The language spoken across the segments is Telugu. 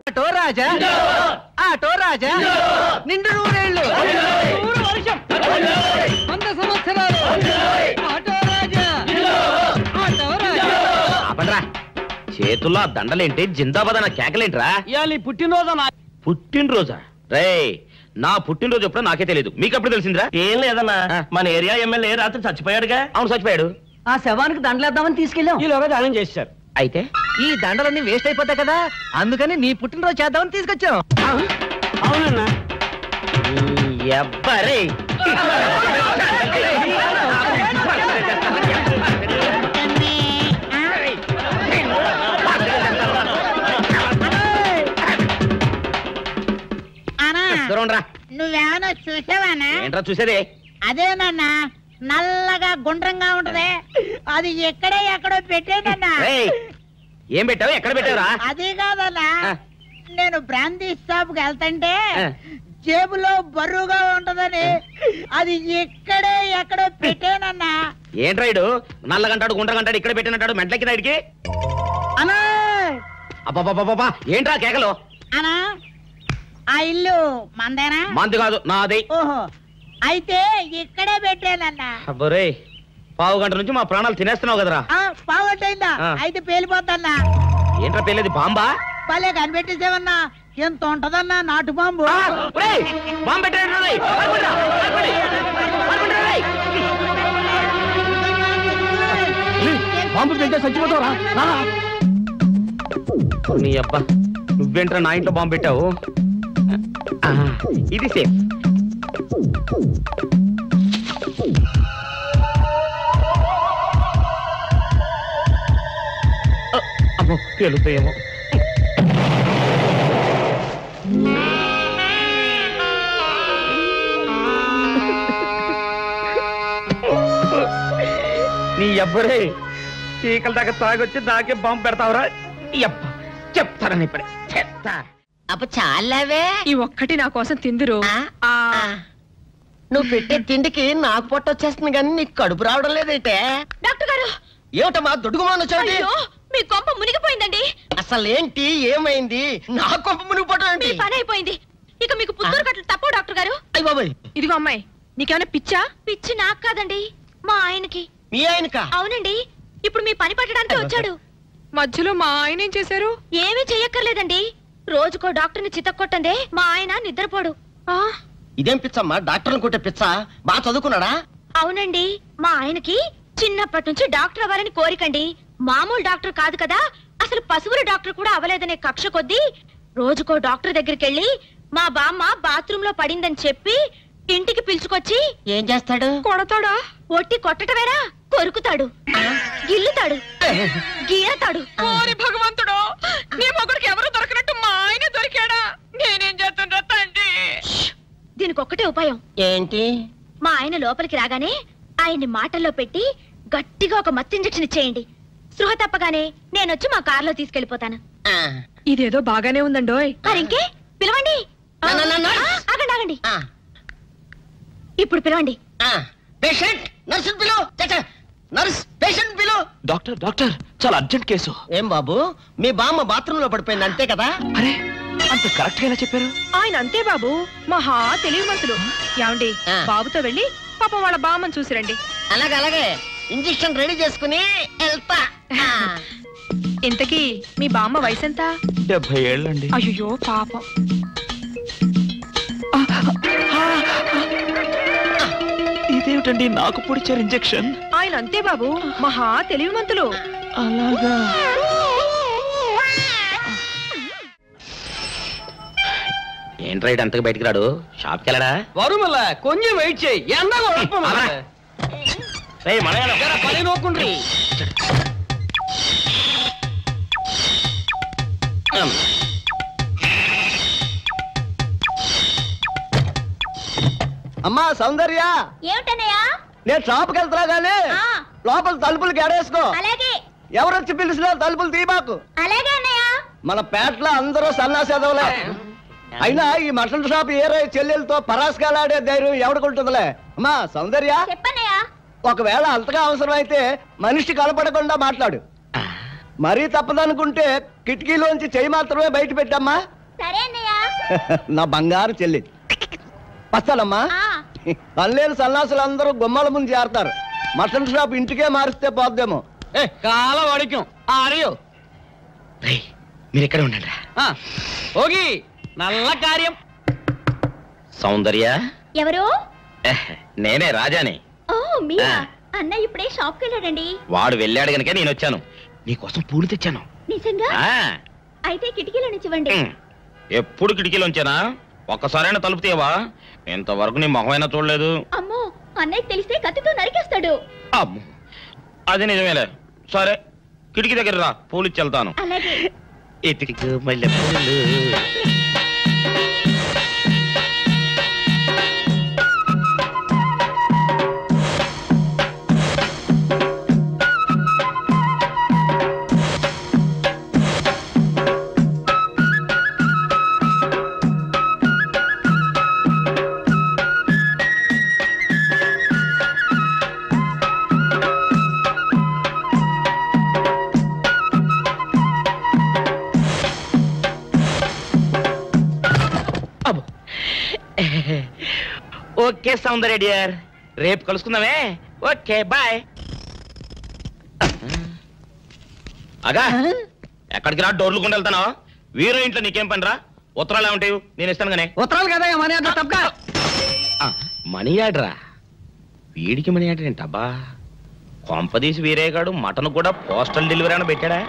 ఆటో రాజా ఆటో రాజా నిండు నూరేళ్ళు 100 వర్షం 100 సంవత్సరాలు ఆటో రాజా ఆటో రాజా. అబ్బరా చేతుల్లో దండలేంటి, జిందాబాద్ అన్న కేకలేంట్రా? ఇయాలి పుట్టినరోజా? పుట్టినరోజా? రే నా పుట్టినరోజు ఎప్పుడో నాకే తెలియదు, మీకు ఎప్పుడు తెలిసిందిరా? ఏం లేదన్నా, మన ఏరియా ఎమ్మెల్యే రాత్రి చచ్చిపోయాడుగా. అవును చచ్చిపోయాడు. ఆ శవానికి దండలేద్దామని తీసుకెళ్ళాం. ఈలోగా దానం చేశారు. అయితే ఈ దండలన్నీ వేస్ట్ అయిపోతాయి కదా, అందుకని నీ పుట్టినరోజు చేద్దామని తీసుకొచ్చాం. అవునన్నా. ఎవ్వరే నువ్వేమన్నా చూసావానా? ఏంట్రా చూసేదే? అదేనన్నా నల్లగా గుండ్రంగా ఉంటది, అది ఎక్కడో పెట్టేనన్నా. ఏం పెట్టావు, ఎక్కడ పెట్టావురా? అది కాదన్నా, నేను బ్రాందీ షాప్ కి వెళ్తుంటే జేబులో బరువుగా ఉంటదని అది ఎక్కడో పెట్టేనన్నా. ఏంట్రా ఇడు నల్లగంటాడు గుండ్రగంటాడు ఇక్కడ పెట్టినట్టాడు మెంట్లకి రైడ్కి? అన్నా అబ్బాబాబాబా ఏంట్రా కేకలు? అన్నా ఆ ఇల్లు మందేనా? మంది కాదు నాది. ఓహో అయితే ఇక్కడే పెట్టానన్నా. అబ్బరే పావు గంట నుంచి మా ప్రాణాలు తినేస్తున్నావు కదరా. పావుగంటైందా? అయితే పేలిపోద్దన్నా. ఏంట్రా పేలేది, బాంబా? భలే కనిపెట్టేసేవన్నా, ఎంత ఉంటదన్నా నాటు బాంబు. బాంబు పెట్టాడు. బాంబు పెడితే చచ్చిపోతావురా. నీ అబ్బా నువ్వేంట్రా నా ఇంట్లో బాంబు పెట్టావు? ఇది సేఫ్. అమ్మో పేలుతాయేమో. నీ అబ్బరే చీకల దాకా తాగొచ్చి నాకే బాంబు పెడతావురా? చెప్తారని ఇప్పుడే చెప్తా. అప్ప చాలావే, ఈ ఒక్కటి నా కోసం తిందురు. నువ్వు పెట్టే తిండికి నాకు పొట్ట వచ్చేస్తుంది కానీ నీకు కడుపు రావడం లేదైతే. డాక్టర్ గారు ఏమిటమ్మా దొడుగుమాను వచ్చి? మీ కొంప మునిగిపోయిందండి. అసలు ఏంటి, ఏమైంది? నా కొంప మునిగిపోవడం మీ పని అయిపోయింది. ఇక మీకు పుత్తూరు కట్టలు తప్పవు డాక్టర్ గారు. అయ్య బాబాయ్, ఇదిగో అమ్మాయి, నీకేమైనా పిచ్చా? పిచ్చి నాకు కాదండి, మా ఆయనకి. మీ ఆయనక? అవునండి, ఇప్పుడు మీ పని పట్టడానికి వచ్చాడు. మధ్యలో మా ఆయన ఏం చేశారు? ఏమీ చెయ్యక్కర్లేదండి, రోజుకో డాక్టర్ని చితక్కొట్టందే మా ఆయన నిద్రపోడు. ఇదేం పిచ్చమ్మా, డాక్టర్ని కొట్టే పిచ్చ? బాగా చదువుకున్నాడా? అవునండి, మా ఆయనకి చిన్నప్పటి నుంచి డాక్టర్ అవ్వాలని కోరికండి. మామూలు డాక్టర్ కాదు కదా, అసలు పశువుల డాక్టర్ కూడా అవ్వలేదనే కక్ష కొద్దీ రోజుకో డాక్టర్ దగ్గరికి వెళ్ళి మా బామ్మ బాత్రూమ్ లో పడిందని చెప్పి ఇంటికి పిలుచుకొచ్చి ఏం చేస్తాడు? కొడతాడా? ఒట్టి కొట్టటమేనా, కొరుకుతాడు, గిల్లుతాడు, గీరతాడు. ఓరి భగవంతుడు, నీ మొగుడికి ఎవరు దొరకనట్టు మా ఆయన దొరికాడా? నేనేం చేస్తుండ్రా తండ్రి? దీనికి ఒక్కటే ఉపాయం. ఏంటి? మా ఆయన లోపలికి రాగానే ఆయన్ని మాటల్లో పెట్టి గట్టిగా ఒక మత్తు ఇంజెక్షన్ ఇచ్చేయండి. స్పృహ తప్పగానే నేనొచ్చి మా కారులో తీసుకెళ్లిపోతాను. ఇదేదో బాగానే ఉందండోయ్. మరింకే పిలవండి. ఆగండి ఆగండి, ఇప్పుడు పిలవండి. పేషెంట్ నర్సు పిలు. నర్స్ పేషెంట్ పిలు. డాక్టర్ డాక్టర్ చాలా అర్జెంట్ కేసు. ఏం బాబు, మీ బామ్మ బాత్రూమ్ లో పడిపోయింది అంతే కదా? అరే అంత కరెక్ట్ గా చెప్పారు. ఆయన అంతే బాబు, మహా తెలివిమంతులు. ఏమండి, బాబుతో వెళ్ళి పాపం వాళ్ళ బామ్మని చూసిరండి. అలాగే అలాగే, ఇంజెక్షన్ రెడీ చేసుకుని వెళ్తా. ఇంతకీ మీ బామ్మ వయసు ఎంత? 70 ఏళ్ళండి. అయ్యో పాపం. ఇదేమిటండి నాకు పొడిచారు ఇంజెక్షన్? ఆయన అంతే బాబు, మహా తెలివిమంతులు. అలాగా. ఏంట్రా ఇటు అంతగా బయటికి రాడు? షాప్కి వెళ్ళడా? వరుమల కొంచెం వెయిట్ చేయి, ఎండ పని నోకుండ్రి. అమ్మా సౌందర్య, ఏమిటన్నయ్యా? నేను షాప్కి వెళ్తున్నా గానీ లోపల తలుపులు గడేసుకో. అలాగే. ఎవరొచ్చి పిలిచినా తలుపులు తీయబాకు. అలాగే అన్నయ్య. మన పేటలో అందరూ సన్నాసేదవులే. అయినా ఈ మటన్ షాప్ ఏరే చెల్లెలతో పరాస్కాలాడే ధైర్యం ఎవడుకుంటుందిలే. అమ్మా సౌందర్య, చెప్పన్నయ్యా. ఒకవేళ అంతగా అవసరం అయితే మనిషి కనపడకుండా మాట్లాడు. మరీ తప్పదనుకుంటే కిటికీలోంచి చెయ్యి మాత్రమే బయట పెట్టమ్మా. సరే అన్నయ్య. నా బంగారు చెల్లి వస్తానమ్మా. పల్లెలు సన్నాసులు అందరూ గుమ్మల ముందు చేరతారు. మటన్ షాప్ ఇంటికే మారిస్తే పోద్దేమో. కాల వాడిక్యం ఆడియో మీరు ఎక్కడ ఉండండి. ఓగి నల్ల కార్యం. సౌందర్య ఎవరు? నేనే రాజాని. ఓ మీరా? అన్నయ్య ఇప్పుడే షాప్ కి వెళ్ళాడండి. వాడు వెళ్ళాడు గనుక నేను వచ్చాను. నీకోసం పూలు తెచ్చాను. నిజంగా? అయితే కిటికీలో నుంచి ఇవ్వండి. ఎప్పుడు కిటికీలో ఉంచానా? ఒక్కసారైనా తలుపు తీయవా? ఇంతవరకు నీ మొహమైనా చూడలేదు. అమ్మో, అన్నయ్య తెలిస్తే కత్తితో నరికేస్తాడు. అమ్మో, అది నిజమేలే. సరే, కిటికీ దగ్గర రా, పూలు ఇచ్చి వెళ్తాను. అలాగే. ఎతికి మల్లె పూలు. ఓకే సౌందర్య డియర్, రేపు కలుసుకుందామే. Okay bye. అగా ఎక్కడికి రా, డోర్లు కొండ వెళ్తానా? వీరో ఇంట్లో నీకేం పని రా? ఉత్తరాలు ఏమంటాయి? నేను ఇస్తాను గానే. ఉత్తరాలు కదా మనీ ఆర్డర్ తప్ప. మనీ ఆర్డరా? వీడికి మనీ ఆర్డర్ ఏంటబ్బా? కొంపదీసి వీరేగాడు మటన్ కూడా పోస్టల్ డెలివరీ అని పెట్టాడా?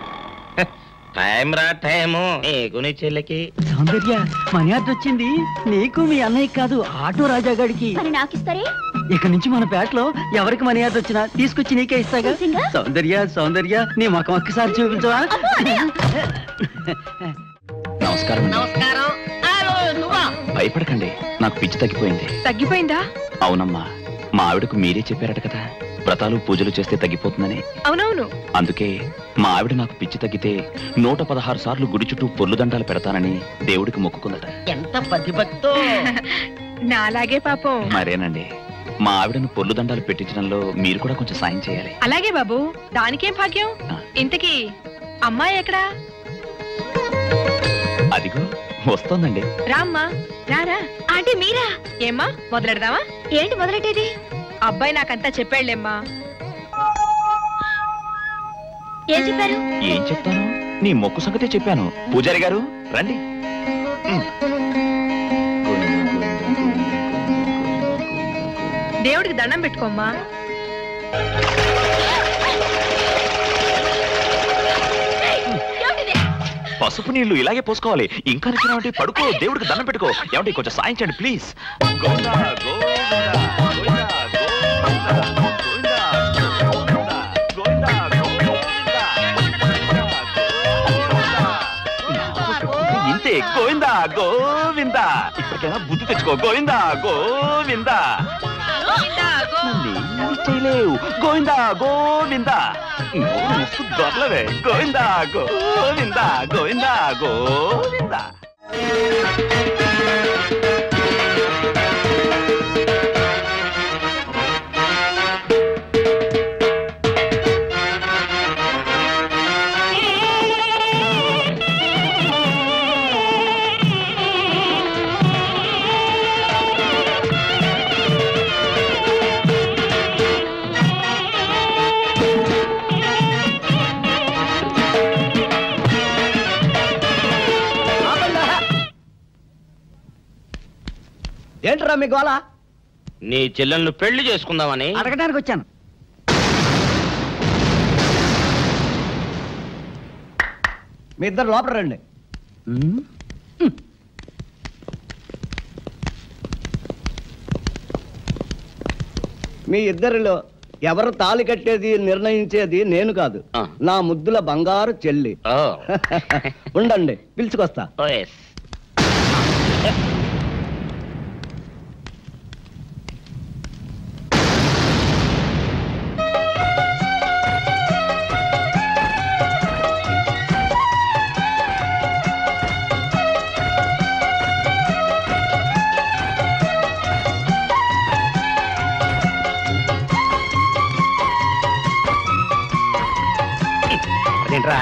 టైం రా టైము నీకు నీ చెల్లెకి. సౌందర్య మనీ ఆర్డర్ వచ్చింది. నీకు మీ అన్నయ్య కాదు, ఆటో రాజా గారికి. మరి నాకిస్తారే? ఇక నుంచి మన పేటలో ఎవరికి మనీ ఆర్డర్ వచ్చినా తీసుకొచ్చి నీకే ఇస్తాగా. సౌందర్య సౌందర్య నీ ముఖం ఒక్కసారి చూపించవా? నమస్కారం. నమస్కారం. భయపడకండి, నాకు పిచ్చి తగ్గిపోయింది. తగ్గిపోయిందా? అవునమ్మా, మా ఆవిడకు మీరే చెప్పారట కదా, వ్రతాలు పూజలు చేస్తే తగ్గిపోతుందని. అవునవును. అందుకే మా ఆవిడ నాకు పిచ్చి తగ్గితే 116 సార్లు గుడి చుట్టూ పొర్లు దండాలు పెడతానని దేవుడికి మొక్కుకుందట. ఎంత ప్రతిభక్తో. నాలాగే పాపం. మరేనండి, మా ఆవిడను పొర్లు దండాలు పెట్టించడంలో మీరు కూడా కొంచెం సాయం చేయాలి. అలాగే బాబు, దానికేం భాగ్యం. ఇంతకీ అమ్మాయి ఎక్కడా? అదిగో వస్తోందండి. రామ్మా, రారా. ఆంటీ మీరా? ఏమ్మా మొదలెడదామా? ఏంటి మొదలెట్టేది? అబ్బాయి నాకంతా చెప్పాడులేమ్మా. ఏం చెప్పారు? ఏం చెప్తాను, నీ మొక్కు సంగతే చెప్పాను. పూజారి గారు రండి. దేవుడికి దండం పెట్టుకోమ్మా. పసుపు నీళ్లు ఇలాగే పోసుకోవాలి. ఇంకా నచ్చినావంటే పడుకో, దేవుడికి దండం పెట్టుకో. ఏమంటే కొంచెం సాయం చేయండి ప్లీజ్. ఇంతే, గోవిందా గోవిందా. ఇప్పటికైనా బుద్ధి తెచ్చుకో. గోవిందా గోవిందా. చేయలేవు. గోవిందా గోవిందా. దొరలవే. గోవిందా గోవిందా గోవిందా గోవిందా. ఏంట్రా మీ గోళ? నీ చెల్లెలను పెళ్లి చేసుకుందామని అడగడానికి వచ్చాను. మీ ఇద్దరు లోపల రండి. మీ ఇద్దరిలో ఎవరు తాళి కట్టేది నిర్ణయించేది నేను కాదు, నా ముద్దుల బంగారు చెల్లి. ఉండండి, పిలుచుకొస్తా. ఏంట్రా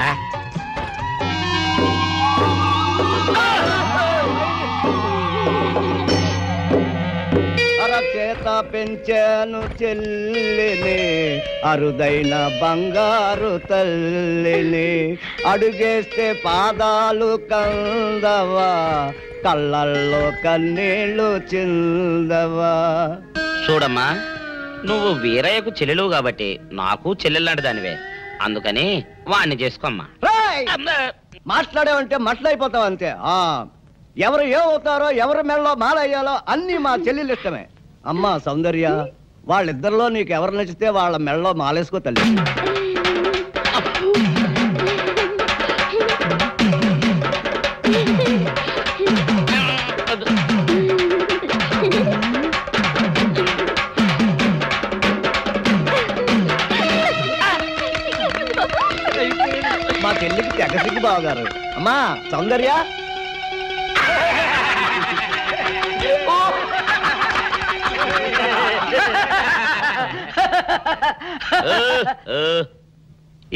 పెంచాను చెల్లిని అరుదైన బంగారు తల్లిని అడుగేస్తే పాదాలు కందవా కళ్ళల్లో కన్నీళ్ళు చిందవా. చూడమ్మా, నువ్వు వీరయ్యకు చెల్లెలు కాబట్టి నాకు చెల్లెల్లాంటి దానివే, అందుకని వాణ్ణి చేసుకోమ్మా. మాట్లాడావంటే మట్లయిపోతావు అంతే. ఎవరు ఏమవుతారో ఎవరి మెళ్ళలో మాలయ్యాలో అన్ని మా చెల్లెలు ఇష్టమే. అమ్మా సౌందర్య, వాళ్ళిద్దరిలో నీకు ఎవరు నచ్చితే వాళ్ళ మెళ్ళలో మాలేసుకో తల్లి. మా చెల్లికి తెగసిగ్గు బావగారు. అమ్మా సౌందర్య,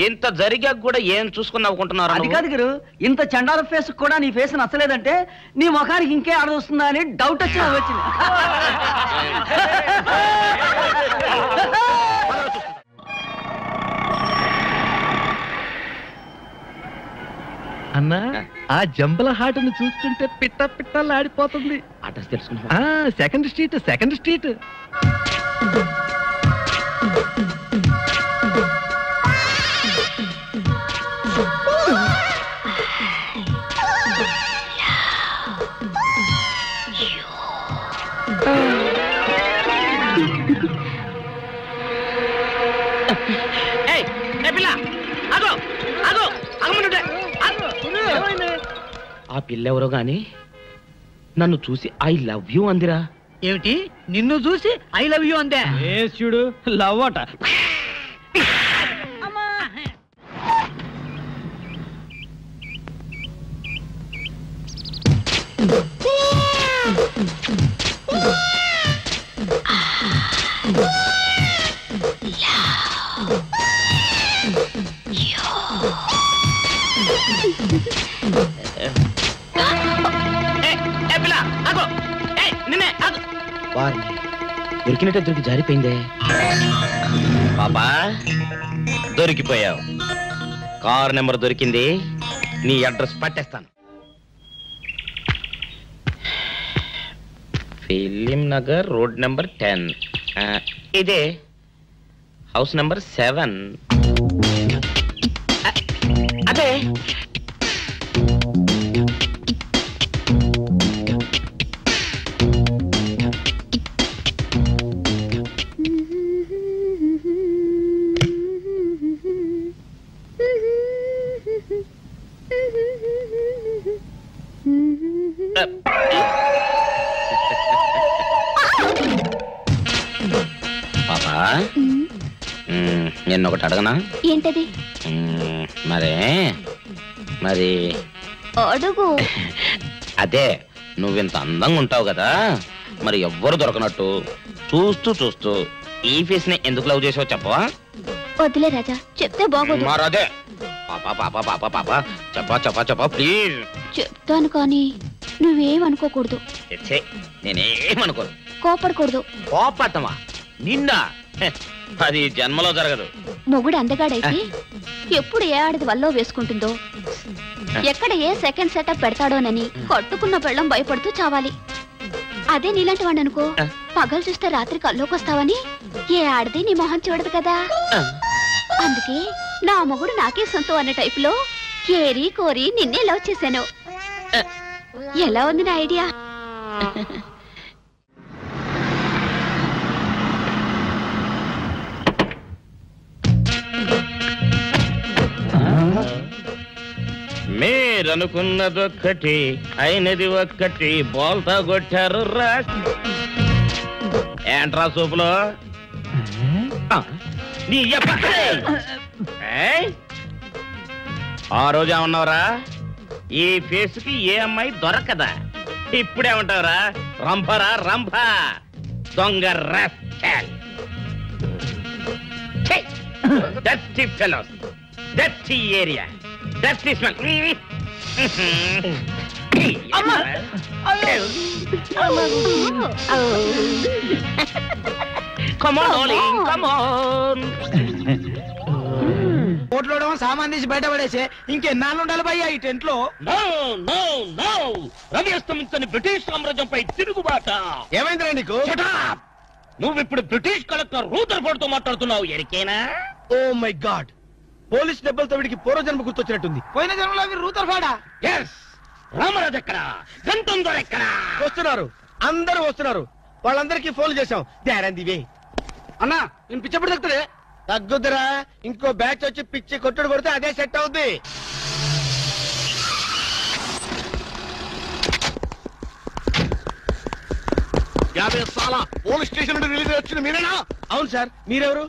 ఇంత జరిగాక కూడా ఏం చూసుకుని నవ్వుకుంటున్నారు? అది కాదు గురు, ఇంత చండాల ఫేస్ కూడా నీ ఫేస్ నచ్చలేదంటే నీ ముఖానికి ఇంకే ఆడదొస్తుందా అని డౌట్ వచ్చి వచ్చింది. అన్నా, ఆ జంబల హాటను చూస్తుంటే పిట్ట పిట్టలాడిపోతుంది. అడ్రస్ తెలుసుకున్నా? Second street, second street. ఆ పిల్లెవరో గాని నన్ను చూసి ఐ లవ్ యూ అందిరా. ఏమిటి, నిన్ను చూసి ఐ లవ్ యూ అందే? చూడు లవ్ అట. దొరికినట్టే దొరికి జారిపోయిందే. పాపా దొరికిపోయావు. కారు నెంబర్ దొరికింది, నీ అడ్రస్ పట్టేస్తాను. Film Nagar, road number 10. ఇదే హౌస్ నెంబర్ 7. అదే పాపా, నేను ఒకటి అడగనా? ఏంటది? మరి అడుగు. అదే, నువ్వింత అందంగా ఉంటావు కదా, మరి ఎవ్వరు దొరకనట్టు చూస్తూ చూస్తూ ఈ ఫేస్ ని ఎందుకు లవ్ చేసావు చెప్పవా? వద్దులే రాజా, చెప్తే బాగోదు. మరదే పాపా పాపా పాపా పాపా చెప్పా ప్లీజ్. చెప్తాను కానీ నువ్వేమనుకోకూడదు. నేనేమనుకోను. కోపడకూడదు. కోపట్టమా నిన్న? అది జన్మలో జరగదు. మొగుడు అందగాడైతే ఎప్పుడు ఏ ఆడది వల్లో వేసుకుంటుందో, ఎక్కడ ఏ సెకండ్ సెటప్ పెడతాడోనని కట్టుకున్న పెళ్ళం భయపడుతూ చావాలి. అదే నీలాంటి వాడు అనుకో, పగలు చూస్తే రాత్రి కల్లోకొస్తావని ఏ ఆడది నీ మొహం చూడదు కదా. అందుకే నా మొగుడు నాకే సొంతం అన్న టైపులో ఏరి కోరి నిన్నే లవ్ చేశాను. ఎలా ఉంది నా ఐడియా? మీరనుకున్నదొక్కటి అయినది ఒక్కటి, బోల్తా కొట్టారు రా. ఏంట్రా సూపులో నీ ఆ రోజు ఏమన్నావురా? ఈ ఫేస్ కి ఏ అమ్మాయి దొరకదా? ఇప్పుడేమంటావురా? రంభరా రంభ, దొంగ rascal. Dirty fellows, dirty area, dirty smell. ఓట్లో సామాన్ తీసి బయటపడేసే ఇంకెన్నాళ్ళు ఉండాలి భయ్యా ఈ టెంట్ లో? రవి అస్తమించని బ్రిటిష్ సామ్రాజ్యంపై తిరుగుబాట. ఏమైందిరా నీకు? నువ్వు ఇప్పుడు బ్రిటిష్ కలెక్టర్ రూదర్ఫోర్డ్ తో మాట్లాడుతున్నావు. ఎరికేనా? ఓ మై గాడ్, పోలీస్ దెబ్బలతో వీడికి పూర్వజన్మ గుర్తొచ్చినట్టుంది. పోయిన జన్మలో రూతర్ఫాడా? ఎస్. రామరాజు ఎక్కడా? గంతం దొర ఎక్కడా? వస్తున్నారు, అందరూ వస్తున్నారు. వాళ్ళందరికీ ఫోన్ చేశాం. వే అన్నా, నేను పిచ్చప్పుడు తగ్గుతుంది. తగ్గుద్దురా, ఇంకో బ్యాచ్ వచ్చి పిచ్చి కొట్టుడు కొడితే అదే సెట్ అవుద్ది. పోలీస్ స్టేషన్ నుండి రిలీజ్ వచ్చింది మీరేనా? అవును సార్, మీరెవరు?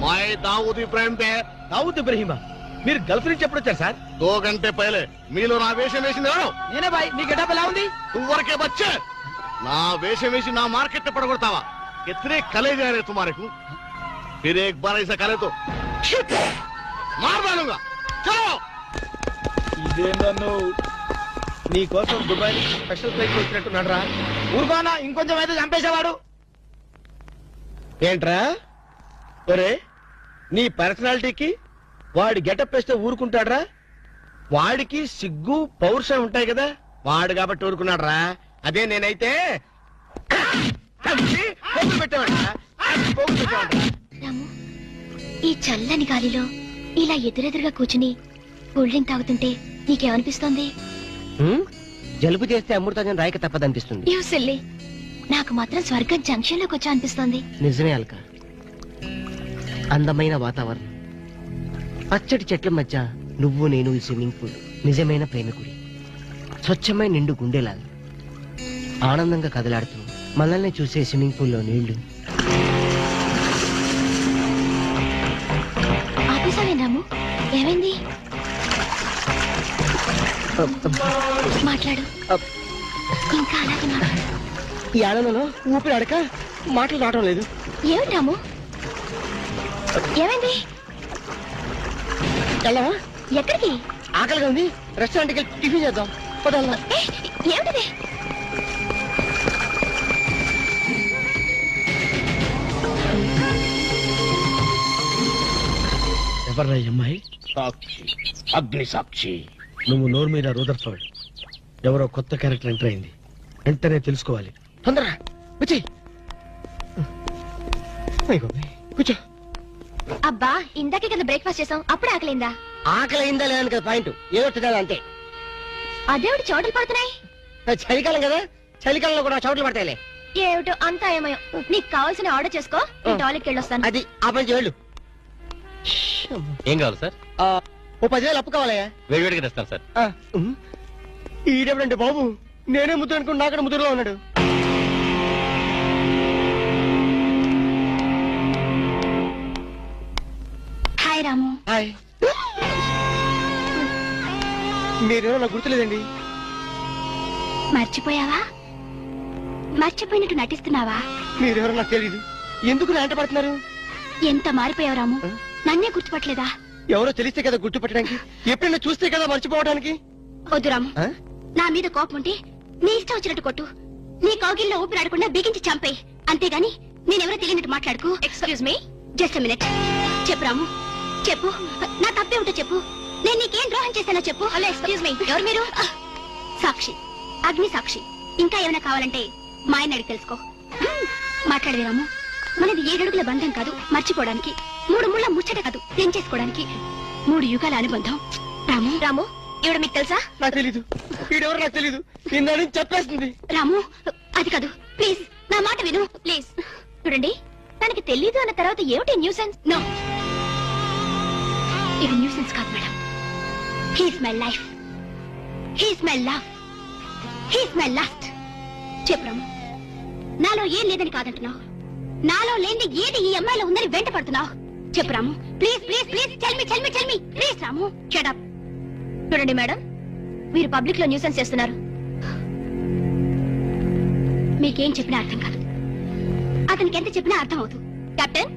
మై దావూద్ ఇబ్రాహిం దే. దావూద్ ఇబ్రహీమా? మీరు గల్ఫ్ నుంచి ఎప్పుడు వచ్చారు సార్? 2 గంటే పైలే. మీలో నా వేషం వేసింది ఎవరు? నేనే బాయ్. మీ గెటప్ ఎలా ఉంది? నువ్వరకే బచ్చే. నా వేషం వేసి నా మార్కెట్ పడగొడతావా? ఎత్రే కలే जा रहे तुम्हारे को? फिर एक बार ऐसा करे तो मार डालूंगा. चलो. ఇదేందన్ను నీ కోసం దుబాయ్ స్పెషల్ ఫ్లైట్ వచ్చినట్టున్నాడు రా. ఊరుకోనా, ఇంకొంచెం అయితే చంపేసేవాడు. ఏంట్రా ఒరే, నీ పర్సనాలిటీకి వాడి గెటప్ వేస్తే ఊరుకుంటాడ్రా? వాడికి సిగ్గు పౌరుషం ఉంటాయి కదా, వాడు కాబట్టి ఊరుకున్నాడు రా. అదే నేనైతే పెట్టేవాడు. రాము, ఈ చల్లని గాలిలో ఇలా ఎదురెదురుగా కూర్చుని కూల్ డ్రింక్ తాగుతుంటే నీకేమనిపిస్తోంది? జలుబు చేస్తే అమృతాజన్ రాయక తప్పదనిపిస్తుంది. యూ సిల్లీ, నాకు మాత్రం స్వర్గం జంక్షన్ లోకి వచ్చా అనిపిస్తోంది. నిజమే అల్క, అందమైన వాతావరణం, పచ్చటి చెట్ల మధ్య నువ్వు నేను ఈ స్విమ్మింగ్ పూల్ నిజమైన ప్రేమికుడి. స్వచ్ఛమైన నిండు గుండెలాగా ఆనందంగా కదలాడుతూ మనల్ని చూసే స్విమ్మింగ్ పూల్లో నీళ్లు. ఆపేసావే రాము, ఏమైంది? మాట్లాడు, ఇంకా అలాగే మాట్లాడు. ఈ ఆనందంలో ఊపిరి అడక మాటలు రావడం లేదు. ఏమిటి రాము, ఏమైంది? వెళ్ళవా? ఎక్కడికి? ఆకలిగా ఉంది, రెస్టారెంట్కి వెళ్ళి టిఫిన్ చేద్దాం. పదల్లా. ఏమిటిది? ఎవర్రా ఈ అమ్మాయి? సాక్షి, అగ్ని సాక్షి. నువ్వు నోరు మీద రూదర్ఫోర్డ్, ఎవరో కొత్త క్యారెక్టర్ ఎంటర్ అయింది. వెంటనే తెలుసుకోవాలి. తొందరగా వచ్చి కూర్చో. అబ్బా, ఇందాకే కదా బ్రేక్ఫాస్ట్ చేసాం, అప్పుడే ఆకలిందా? ఆకలి అయిందా లేదని కదా పాయింట్, ఏదో తినాలి అంతే. అదేవిటి చోటలు పడుతున్నాయి. చలికాలం కదా, చలికాలంలో కూడా చోట్లు పడతాయిలే. ఏమిటో అంతా ఏమయో. నీకు కావాల్సిన ఆర్డర్ చేసుకో, నేను టాయిలెట్కి వెళ్ళొస్తాను. అది ఆ పని వెళ్ళు. ఏం కావాలి సార్? ఓ 10,000 అప్పు కావాలయ్యా. వేడివేడిగా తెస్తాను సార్. ఈడెవడంటే బాబు, నేనే ముద్దు అనుకుని నాకడ ముద్దులో ఉన్నాడు. హాయ్ రాము. హాయ్. మీరేమో నాకు గుర్తులేదండి. మర్చిపోయావా? మర్చిపోయినట్టు నటిస్తున్నావా? మీరెవరో నాకు తెలియదు. ఎందుకు నా వెంట పడుతున్నారు? ఎంత మారిపోయావు రాము, నన్నే గుర్తుపట్టలేదా? ఎవరో తెలిస్తే కదా గుర్తుపట్టడానికి, ఎప్పుడైనా చూస్తే కదా మర్చిపోవడానికి. వద్దు రాము, నా మీద కోపం ఉంటే నీ ఇష్టం వచ్చినట్టు కొట్టు. నీ కౌగిల్లో ఊపిరాడకుండా బిగించి చంపేయి. అంతేగాని నేనెవరో తెలియనట్టు మాట్లాడుకు. Excuse me, just minute. చెప్పు రాము, చెప్పు. నా తప్పే ఉంటో చెప్పు. నేను నీకేం ద్రోహం చేశానో చెప్పు. హలో, ఎక్స్క్యూజ్ మీ, ఎవరు మీరు? సాక్షి, అగ్ని సాక్షి. ఇంకా ఏమైనా కావాలంటే మా ఆయన అడిగి తెలుసుకో. మాట్లాడేది రాము, మనది 7 అడుగుల బంధం కాదు మర్చిపోవడానికి, 3 ముళ్ళ ముచ్చట కాదు తెంచేసుకోవడానికి, 3 యుగాల అనుబంధం. రాము, రాము, ఇవిడ మీకు తెలుసా? నాకు తెలీదు. ఈడెవరో నాకు తెలీదు. నిన్న నుంచి చెప్పేస్తుంది. రాము, అది కాదు, ప్లీజ్ నా మాట విను, ప్లీజ్. చూడండి, తనకి తెలీదు అన్న తర్వాత ఏమిటి న్యూసెన్స్? నో, ఇది న్యూసెన్స్ కాదు madam. He's my life, he's my love, he's my last. చెప్పు రాము, నాలో ఏం లేదని కాదంటున్నావు, నాలో లేని ఏది ఈ అమ్మాయిలో ఉందని వెంట పడుతున్నావు. చెప్పు Ramu, please please please, tell me tell me tell me please. Ramu, shut up. చూడండి మేడం, మీరు పబ్లిక్ లో న్యూసెన్స్ చేస్తున్నారు. మీకేం చెప్పినా అర్థం కాదు, అతనికి ఎంత చెప్పినా అర్థం అవుతుంది. కెప్టెన్.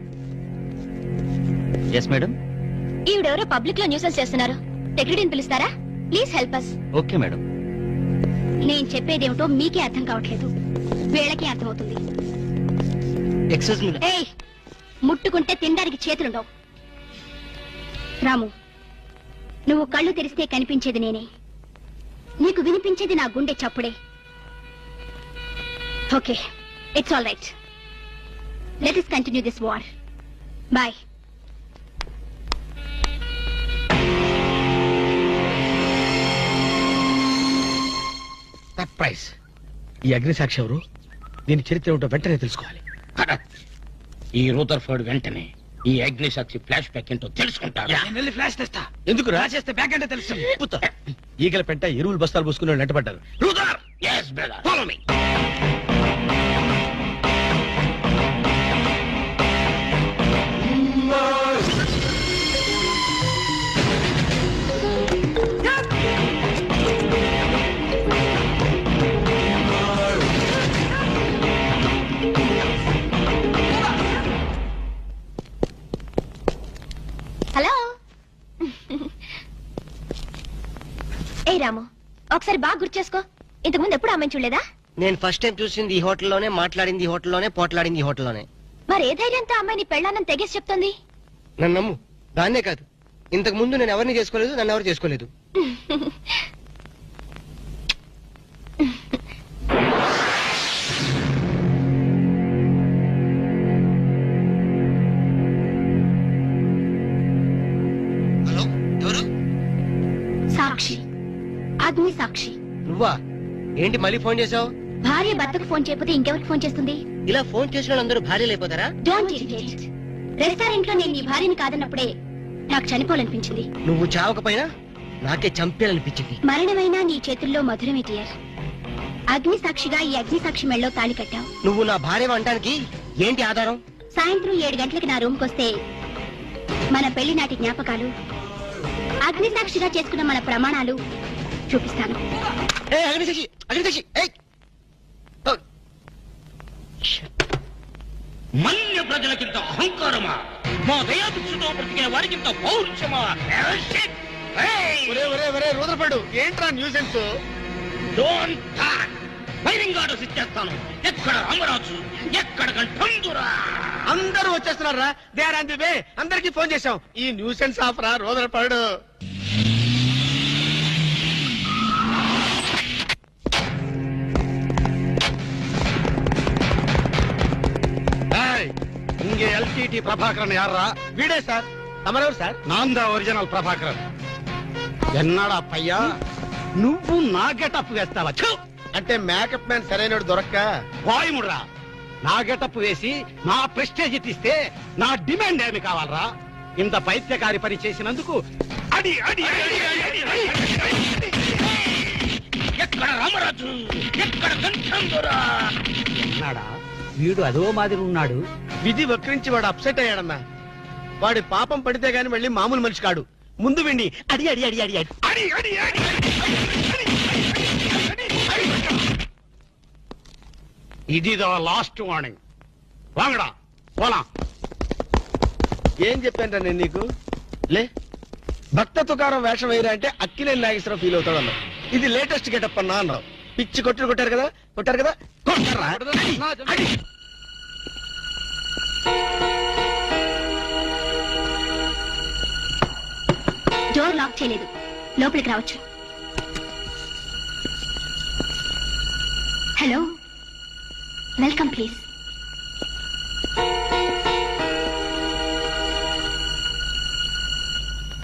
Yes madam. ఈవిడెవరో పబ్లిక్ లో న్యూసెన్స్ చేస్తున్నారు. సెక్రటరీని పిలుస్తారా? Please help us. Okay madam. నేను చెప్పేదేమిటో మీకే అర్థం కావట్లేదు, వీళ్ళకే అర్థం అవుతుంది. Excuse me. ఏయ్, ముట్టుకుంటే తినడానికి చేతులుండవు. రాము, నువ్వు కళ్ళు తెరిస్తే కనిపించేది నేనే, నీకు వినిపించేది నా గుండె చప్పుడే. Okay, it's all right. Let us continue this war. Bye. Surprise. ఈ అగ్నిసాక్షి ఎవరు? దీని చరిత్ర ఏమిటో వెంటనే తెలుసుకోవాలి. ఈ రూదర్ఫర్డ్ వెంటనే ఈ అగ్నిసాక్షి ఫ్లాష్ బ్యాక్ ఏంటో తెలుసుకుంటాడు. ఫ్లాష్ తెస్తా. ఎందుకు చేస్తే బ్యాక్ అంటే తెలుసు. ఈగల పెంట ఎరువులు బస్తాలు పూసుకుని వెంటబడ్డారు. రూదర్, yes brother, follow me. Hello. ఏ రాము, ఒకసారి బాగా గుర్తు చేసుకో. ఇంతకుముందు ఎప్పుడు అమ్మాయిని చూడలేదా? నేను ఫస్ట్ టైం చూసింది ఈ హోటల్లోనే, మాట్లాడింది ఈ హోటల్లోనే, పోట్లాడింది ఈ హోటల్లోనే. మరి ఏ ధైర్యంతో అమ్మాయిని పెళ్ళానని తెగేసి చెప్తుంది? నన్ను నమ్ము. దాన్నే కాదు, ఇంతకు ముందు నేను ఎవరిని చేసుకోలేదు, నన్ను ఎవరు చేసుకోలేదు. హలో, ఎవరు? సాక్షి, అగ్ని సాక్షి. నువ్వా? ఏంటి మళ్ళీ ఫోన్ చేసావు? భార్య భర్తకు ఫోన్ చేయకపోతే ఇంకెవరికి ఫోన్ చేస్తుంది? ఇలా ఫోన్ చేసిన వాళ్ళందరూ భార్యలు అయిపోతారా? Don't irritate. రెస్టారెంట్ లో నేను నీ భార్యని కాదన్నప్పుడే నాకు చనిపోవాలనిపించింది. నువ్వు చావకపోయినా నాకే చంపేయాలనిపించింది. మరణమైనా నీ చేతుల్లో మధురమే డియర్. అగ్ని సాక్షిగా ఈ అగ్ని సాక్షి మెళ్ళలో తాళి కట్టావు. నువ్వు నా భార్య అనడానికి ఏంటి ఆధారం? సాయంత్రం 7 గంటలకి నా రూమ్ కొస్తే మన పెళ్లి నాటి జ్ఞాపకాలు, అగ్ని సాక్షిగా చేసుకున్న మన ప్రమాణాలు చూపిస్తాను. అగ్నిసాక్షి, అగ్నిసాక్షి. మన్య ప్రజలకింత అహంకారమా? మా దయాభిక్షతో బ్రతికే వారికింత పౌరుషమా? రూదర్ఫర్డ్, ఏంట్రా nuisance? Don't talk. Firing orders ఇచ్చేస్తాను. ఎక్కడ రామరాజు, ఎక్కడ గంటందురా? అందరూ వచ్చేస్తున్నారా? They are on the way. అందరికి ఫోన్ చేశాం. ఈ న్యూసెన్స్ ఆఫ్ రా రూదర్ఫర్డ్. இங்கே எல்டிடி பிரபாகரன் யாரா? వీడే సార్. తమరెవరు సార్? நான் தான் ఒరిజినల్ ప్రభాకరన్. ఎన్నాడా పయ్యా, నువ్వు నా గెటప్ వేస్తావా? అంటే మేకప్ మ్యాన్ సరైనడు దొరక్క వాయుముడ్రా. నా గెటప్ వేసి నా ప్రెస్టేజ్ తీస్తే నా డిమాండ్ ఏమి కావాలరా? ఇంత పైత్యకారి పని చేసినందుకు అడి అడి అడి అడి అడి అడి. ఎక్కడ రామరాజు, ఎక్కడ గంటందురా? ఉన్నాడా? వీడు అదో మాదిరి ఉన్నాడు. విధి వక్రించి వాడు అప్సెట్ అయ్యాడన్నా. వాడి పాపం పడితే గాని మళ్ళీ మామూలు మనిషి కాడు. ముందు విండి అడి అడి అడి అడి అడి అడి అడి అడి ఇదిదో లాస్ట్ వార్నింగ్. వాంగడా పోలా. ఏం చెప్పాను నేను నీకు? లే, భక్త తుకారం వేషం వేయరా అంటే అక్కినేని నాగేశ్వరరావు ఫీల్ అవుతాడు అన్నావు. ఇది లేటెస్ట్ గెటప్ అన్నా అన్నావు. పిచ్చి కొట్టారు కదా, కొట్టారు కదా, కొట్టారా? డోర్ లాక్ చేయలేదు, లోపలికి రావచ్చు. Hello, welcome please.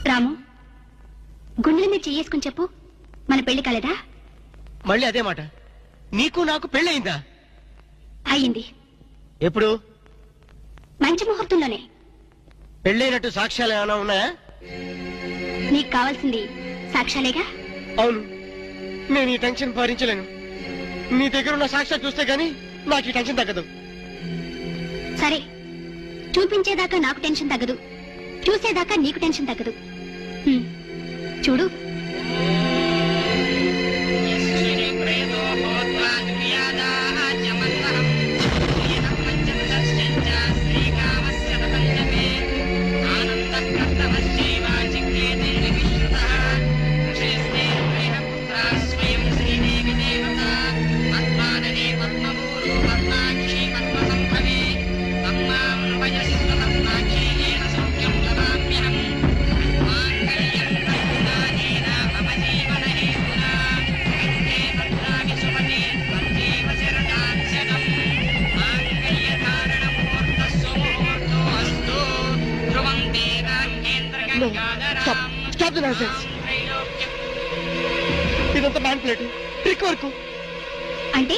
రాము, గుండెల మీద చేసుకుని చెప్పు, మన పెళ్లి కాలేదా? మళ్ళీ అదే మాట. నీకు నాకు పెళ్ళయిందా? అయ్యింది. ఎప్పుడు? మంచి ముహూర్తంలోనే. పెళ్ళైనట్టు సాక్ష్యాలు ఏమైనా ఉన్నాయా? నీకు కావాల్సింది సాక్ష్యాలేగా? అవును. నేను ఈ టెన్షన్ భరించలేను. నీ దగ్గర ఉన్న సాక్ష్యాలు చూస్తే గానీ నాకు ఈ టెన్షన్ తగ్గదు. సరే, చూపించేదాకా నాకు టెన్షన్ తగ్గదు, చూసేదాకా నీకు టెన్షన్ తగ్గదు. చూడు. ఇదంతా మ్యాన్ ప్లేట్ ట్రిక్ వర్క్. అంటే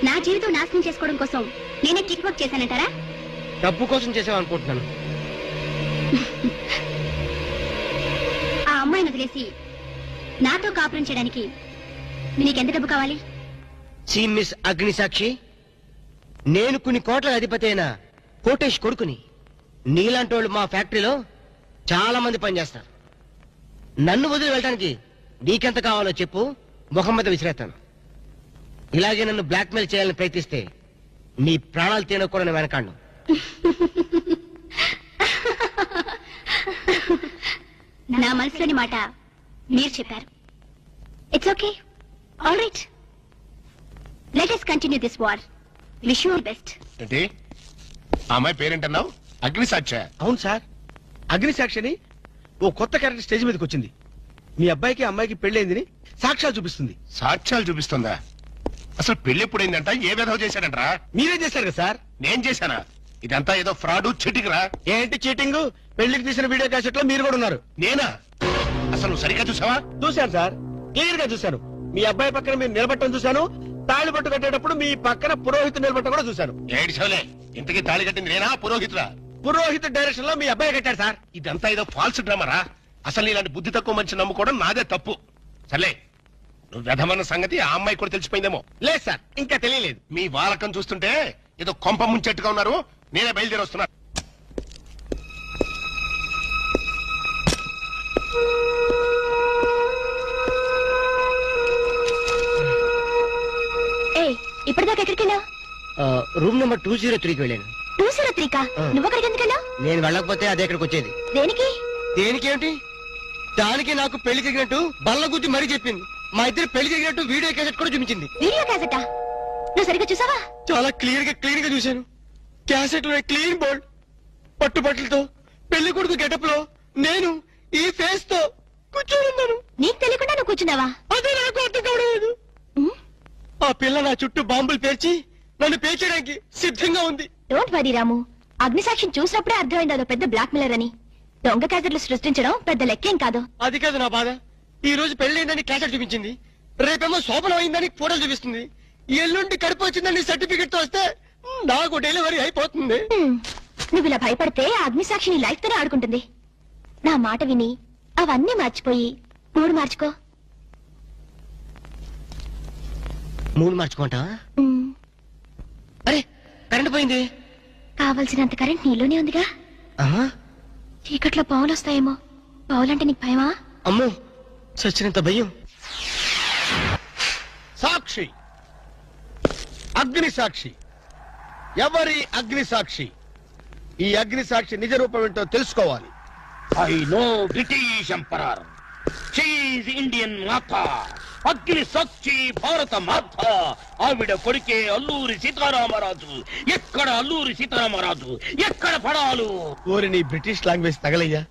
నా జీవితం నాశనం చేసుకోవడం కోసం నేనే ట్రిక్ వర్క్ చేశానంటారా? డబ్బు కోసం చేసామనుకుంటున్నాను. ఆ అమ్మాయిని వదిలేసి నాతో కాపురం చేయడానికి నీకెంత డబ్బు కావాలి? మిస్ అగ్నిసాక్షి, నేను కొన్ని కోట్ల అధిపతి అయిన కోటేష్ కొడుకుని. నీలాంటి వాళ్ళు మా ఫ్యాక్టరీలో చాలా మంది పనిచేస్తారు. నన్ను వదిలి వెళ్ళడానికి నీకెంత కావాలో చెప్పు, ముఖం మీద విసిరేస్తాను. ఇలాగే నన్ను బ్లాక్మెయిల్ చేయాలని ప్రయత్నిస్తే నీ ప్రాణాలు తీయడం కూడా నేను వెనకాడను. నా మనసులోని మాట మీరు చెప్పారు. It's okay, all right, let us continue this war. Wish you all best. ఏంటి ఆ అమ్మాయి పేరేంటన్నావు? అగ్నిసాక్ష? అవును సార్, అగ్నిసాక్షిని ఓ కొత్త క్యారెక్టర్ స్టేజ్ మీదకి వచ్చింది. మీ అబ్బాయికి అమ్మాయికి పెళ్ళైందని సాక్ష్యాలు చూపిస్తుంది. సాక్ష్యాలు చూపిస్తుందా? అసలు పెళ్లి ఎప్పుడైందంట? ఏ విధవ చేశాడంటరా? మీరే చేశారు కదా సార్? నేను చేశానా? ఇదంతా ఏదో ఫ్రాడ్ చీటింగ్ రా. ఏంటి చీటింగ్? పెళ్లికి తీసిన వీడియో క్యాసెట్ లో మీరు కూడా ఉన్నారు. నేనా? అసలు నువ్వు సరిగ్గా చూసావా? చూశాను సార్, క్లియర్ గా చూశాను. మీ అబ్బాయి పక్కన మీరు నిలబట్టడం చూశాను. తాళి పట్టు కట్టేటప్పుడు మీ పక్కన పురోహితుడు నిలబట్టడం కూడా చూశాను. ఏడు సోలే, ఇంతకీ తాళి కట్టింది నేనా పురోహితుడా? పురోహిత డైరెక్షన్ లో మీ అబ్బాయి కట్టాడు సార్. ఇదంతా ఏదో ఫాల్స్ డ్రామారా. అసలు ఇలాంటి బుద్ధి తక్కువ మనిషి నమ్ముకోవడం నాదే తప్పు. సర్లే, నువ్వు వ్యధమన్న సంగతి ఆ అమ్మాయి కూడా తెలిసిపోయిందేమో. లేదు సార్, ఇంకా తెలియలేదు. మీ వాలకం చూస్తుంటే ఏదో కొంప ముంచెట్టుగా ఉన్నారు. నేనే బయలుదేరి వస్తున్నా. ఇప్పటిదాకా ఎక్కడికి వెళ్ళావు? రూమ్ నెంబర్ 203కి వెళ్ళాను. 203కా? నువ్వు అక్కడికి ఎందుకు వెళ్ళావు? నేను వెళ్ళకపోతే అదే ఇక్కడికి వచ్చేది. దేనికి? దేనికేమిటి? దానికి నాకు పెళ్లి జరిగినట్టు బల్ల గుద్ది మరీ చెప్పింది. మా ఇద్దరు పెళ్లి జరిగినట్టు వీడియో క్యాసెట్ కూడా చూపించింది. వీడియో క్యాసెటా? నువ్వు సరిగ్గా చూసావా? చాలా క్లియర్ గా చూశాను. క్యాసెట్ లో క్లీన్ బోల్డ్, పట్టుబట్టలతో, పెళ్లి కొడుకు గెటప్ లో నేను ఈ ఫేస్ తో కూర్చొని ఉన్నాను. నీకు తెలియకుండా నువ్వు కూర్చున్నావా? అదే నాకు అర్థం కావడం. ఆ పిల్ల నా చుట్టూ బాంబులు పేర్చి నన్ను పేర్చడానికి సిద్ధంగా ఉంది. డోంట్ వరీ రాము, అగ్నిసాక్షిని చూసినప్పుడే అర్థమైంది అదో పెద్ద బ్లాక్ మెయిలర్ అని. దొంగ క్యాసెట్లు సృష్టించడం పెద్ద లెక్కేం కాదు. అది కాదు నా బాధ. ఈ రోజు పెళ్లైందని క్యాసెట్ చూపించింది, రేపేమో శోభనం అయిందని ఫోటోలు చూపిస్తుంది, ఎల్లుండి కడుపు వచ్చిందని సర్టిఫికెట్ తో వస్తే నాకు డెలివరీ అయిపోతుంది. నువ్వు ఇలా భయపడితే అగ్నిసాక్షిని లైఫ్ తోనే ఆడుకుంటుంది. నా మాట విని అవన్నీ మర్చిపోయి మూడు మార్చుకో. మూడు మార్చుకుంటావా? అరే, కరెంట్ పోయింది. కావలసినంత కరెంట్ నీలోనే ఉందిగా. చీకట్లో పావులు వస్తాయేమో. పావులంటే నీకు భయమా? అమ్మో, సచ్చినంత భయం. సాక్షి, అగ్ని సాక్షి. ఎవరి అగ్ని సాక్షి? ఈ అగ్ని సాక్షి నిజ రూపం ఏంటో తెలుసుకోవాలి. I know British emperor, she is Indian మాత, అగ్ని సాక్షి భారత మాత. ఆవిడ కొడుకే అల్లూరి సీతారామరాజు. ఎక్కడ అల్లూరి సీతారామరాజు, ఎక్కడ పడాలు? ఓరి నీ బ్రిటిష్ లాంగ్వేజ్ తగలయ్యా.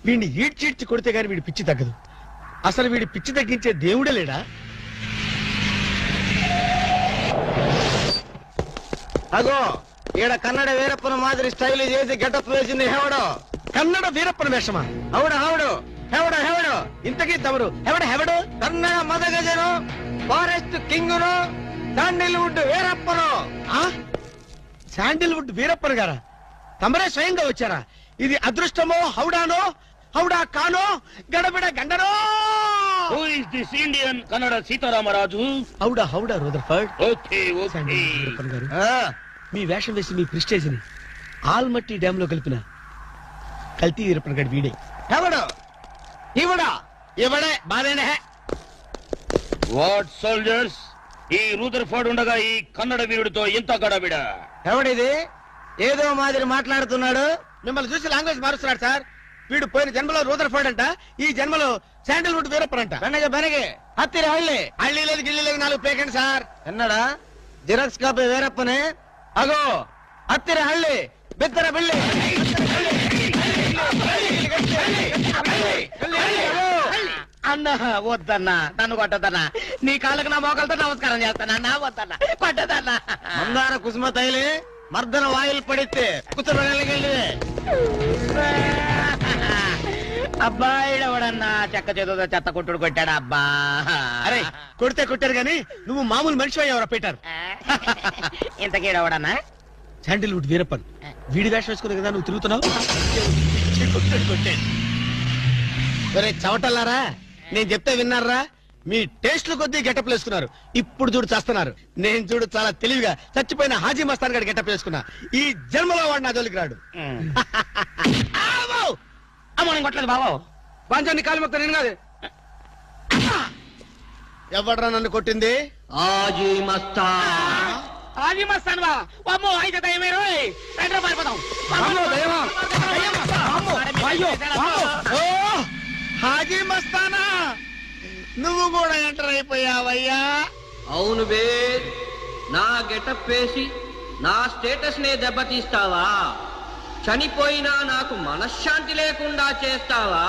వీడిని ఈడ్చిడ్చి కొడితే గాని వీడి పిచ్చి తగ్గదు. అసలు వీడి పిచ్చి తగ్గించే దేవుడే లేడా? అగో, ఈడ కన్నడ వీరప్పన మాదిరి స్టైల్ చేసి గెటప్ వేసింది హెవడో. కన్నడ వీరప్పన వేషమా? అవుడు హెవడు, హెవడు హెవడు. ఇంతకీ తమరు హెవడు? కన్నడ మదగజను, ఫారెస్ట్ కింగును, శాండిల్వుడ్ వీరప్పను. శాండిల్వుడ్ వీరప్పన్ గారా? తమరే స్వయంగా వచ్చారా? ఇది అదృష్టమో హౌడానో, హౌడా కానో, గడబిడ గండనో? Who is this Indian Kannada Sitaramaraju? హౌడా Rutherford. Okay okay. Veerappan garu, మీ వేషం వేసి మీ ప్రిస్టేజ్ ని ఆల్మట్టి డ్యామ్ లో కలిపిన కల్తీ వీరప్పన్ గారి వీడే. హెవడు ఇవడా? ఇవడే బాధేనే. వాట్ సోల్జర్స్, ఈ రూదర్ఫర్డ్ ఉండగా ఈ కన్నడ వీరుడితో ఎంత గడబిడ? ఎవడిది ఏదో మాదిరి మాట్లాడుతున్నాడు? మిమ్మల్ని చూసి లాంగ్వేజ్ మారుస్తున్నాడు సార్. వీడు పోయిన జన్మలో రూదర్ఫర్డ్ అంట, ఈ జన్మలో శాండిల్వుడ్ వీరప్పన్ అంట. బెనగే హత్తిరి హళ్ళి. హళ్ళీ లేదు గిల్లి లేదు, 4 ప్లేకండి సార్. ఎన్నడా జిరాక్స్ కాపీ వీరప్పనే. అగో, హత్తిరి హళ్ళి, బిత్తర బిల్లి. అన్నా వద్దన్నా, నన్ను కొట్టదన్నా. నీ కాళ్ళకు నా మోకాలతో నమస్కారం చేస్తానా? నా వద్దన్నా, కొట్టదన్నా. మందార కుసుమ తైలి మర్దన వాయులు పడితే కుతురగలిగే. అబ్బాయిడు ఎవడన్నా చెక్క చేతుతో చెత్త కొట్టుడు కొట్టాడు అబ్బా. అరే కొడితే కొట్టారు గాని నువ్వు మామూలు మనిషి అయ్యావరా పీటర్. ఇంతకీడవడన్నా శాండిల్వుడ్ వీరప్పన్ వీడి వేషం వేసుకునే కదా నువ్వు తిరుగుతున్నావు. ఒరే చవటల్లారా, నేను చెప్తే విన్నారా? మీ టేస్ట్లు కొద్దీ గెటప్ వేసుకున్నారు. ఇప్పుడు చూడు చేస్తున్నారు. నేను చూడు చాలా తెలివిగా చచ్చిపోయిన హాజీ మస్తాన్ గారు గెటప్ వేసుకున్నా. ఈ జన్మలో వాడు నా జోలికి రాడు. అమ్మో నేను కొట్టలేదు బాబు. పంచాన్ని కాలు మొక్క నేను కాదు. ఎవడ్రా నన్ను కొట్టింది? ఆజీ మస్తాన్ బా. అమ్మో అయితే దయమే రోయ్. రండి పారిపోదాం. హాజీ మస్తానా, నువ్వు కూడా ఎంటర్ అయిపోయావయ్యా? అవును బే, నా గెటప్ వేసి నా స్టేటస్ నే దెబ్బతీస్తావా? చనిపోయినా నాకు మనశ్శాంతి లేకుండా చేస్తావా?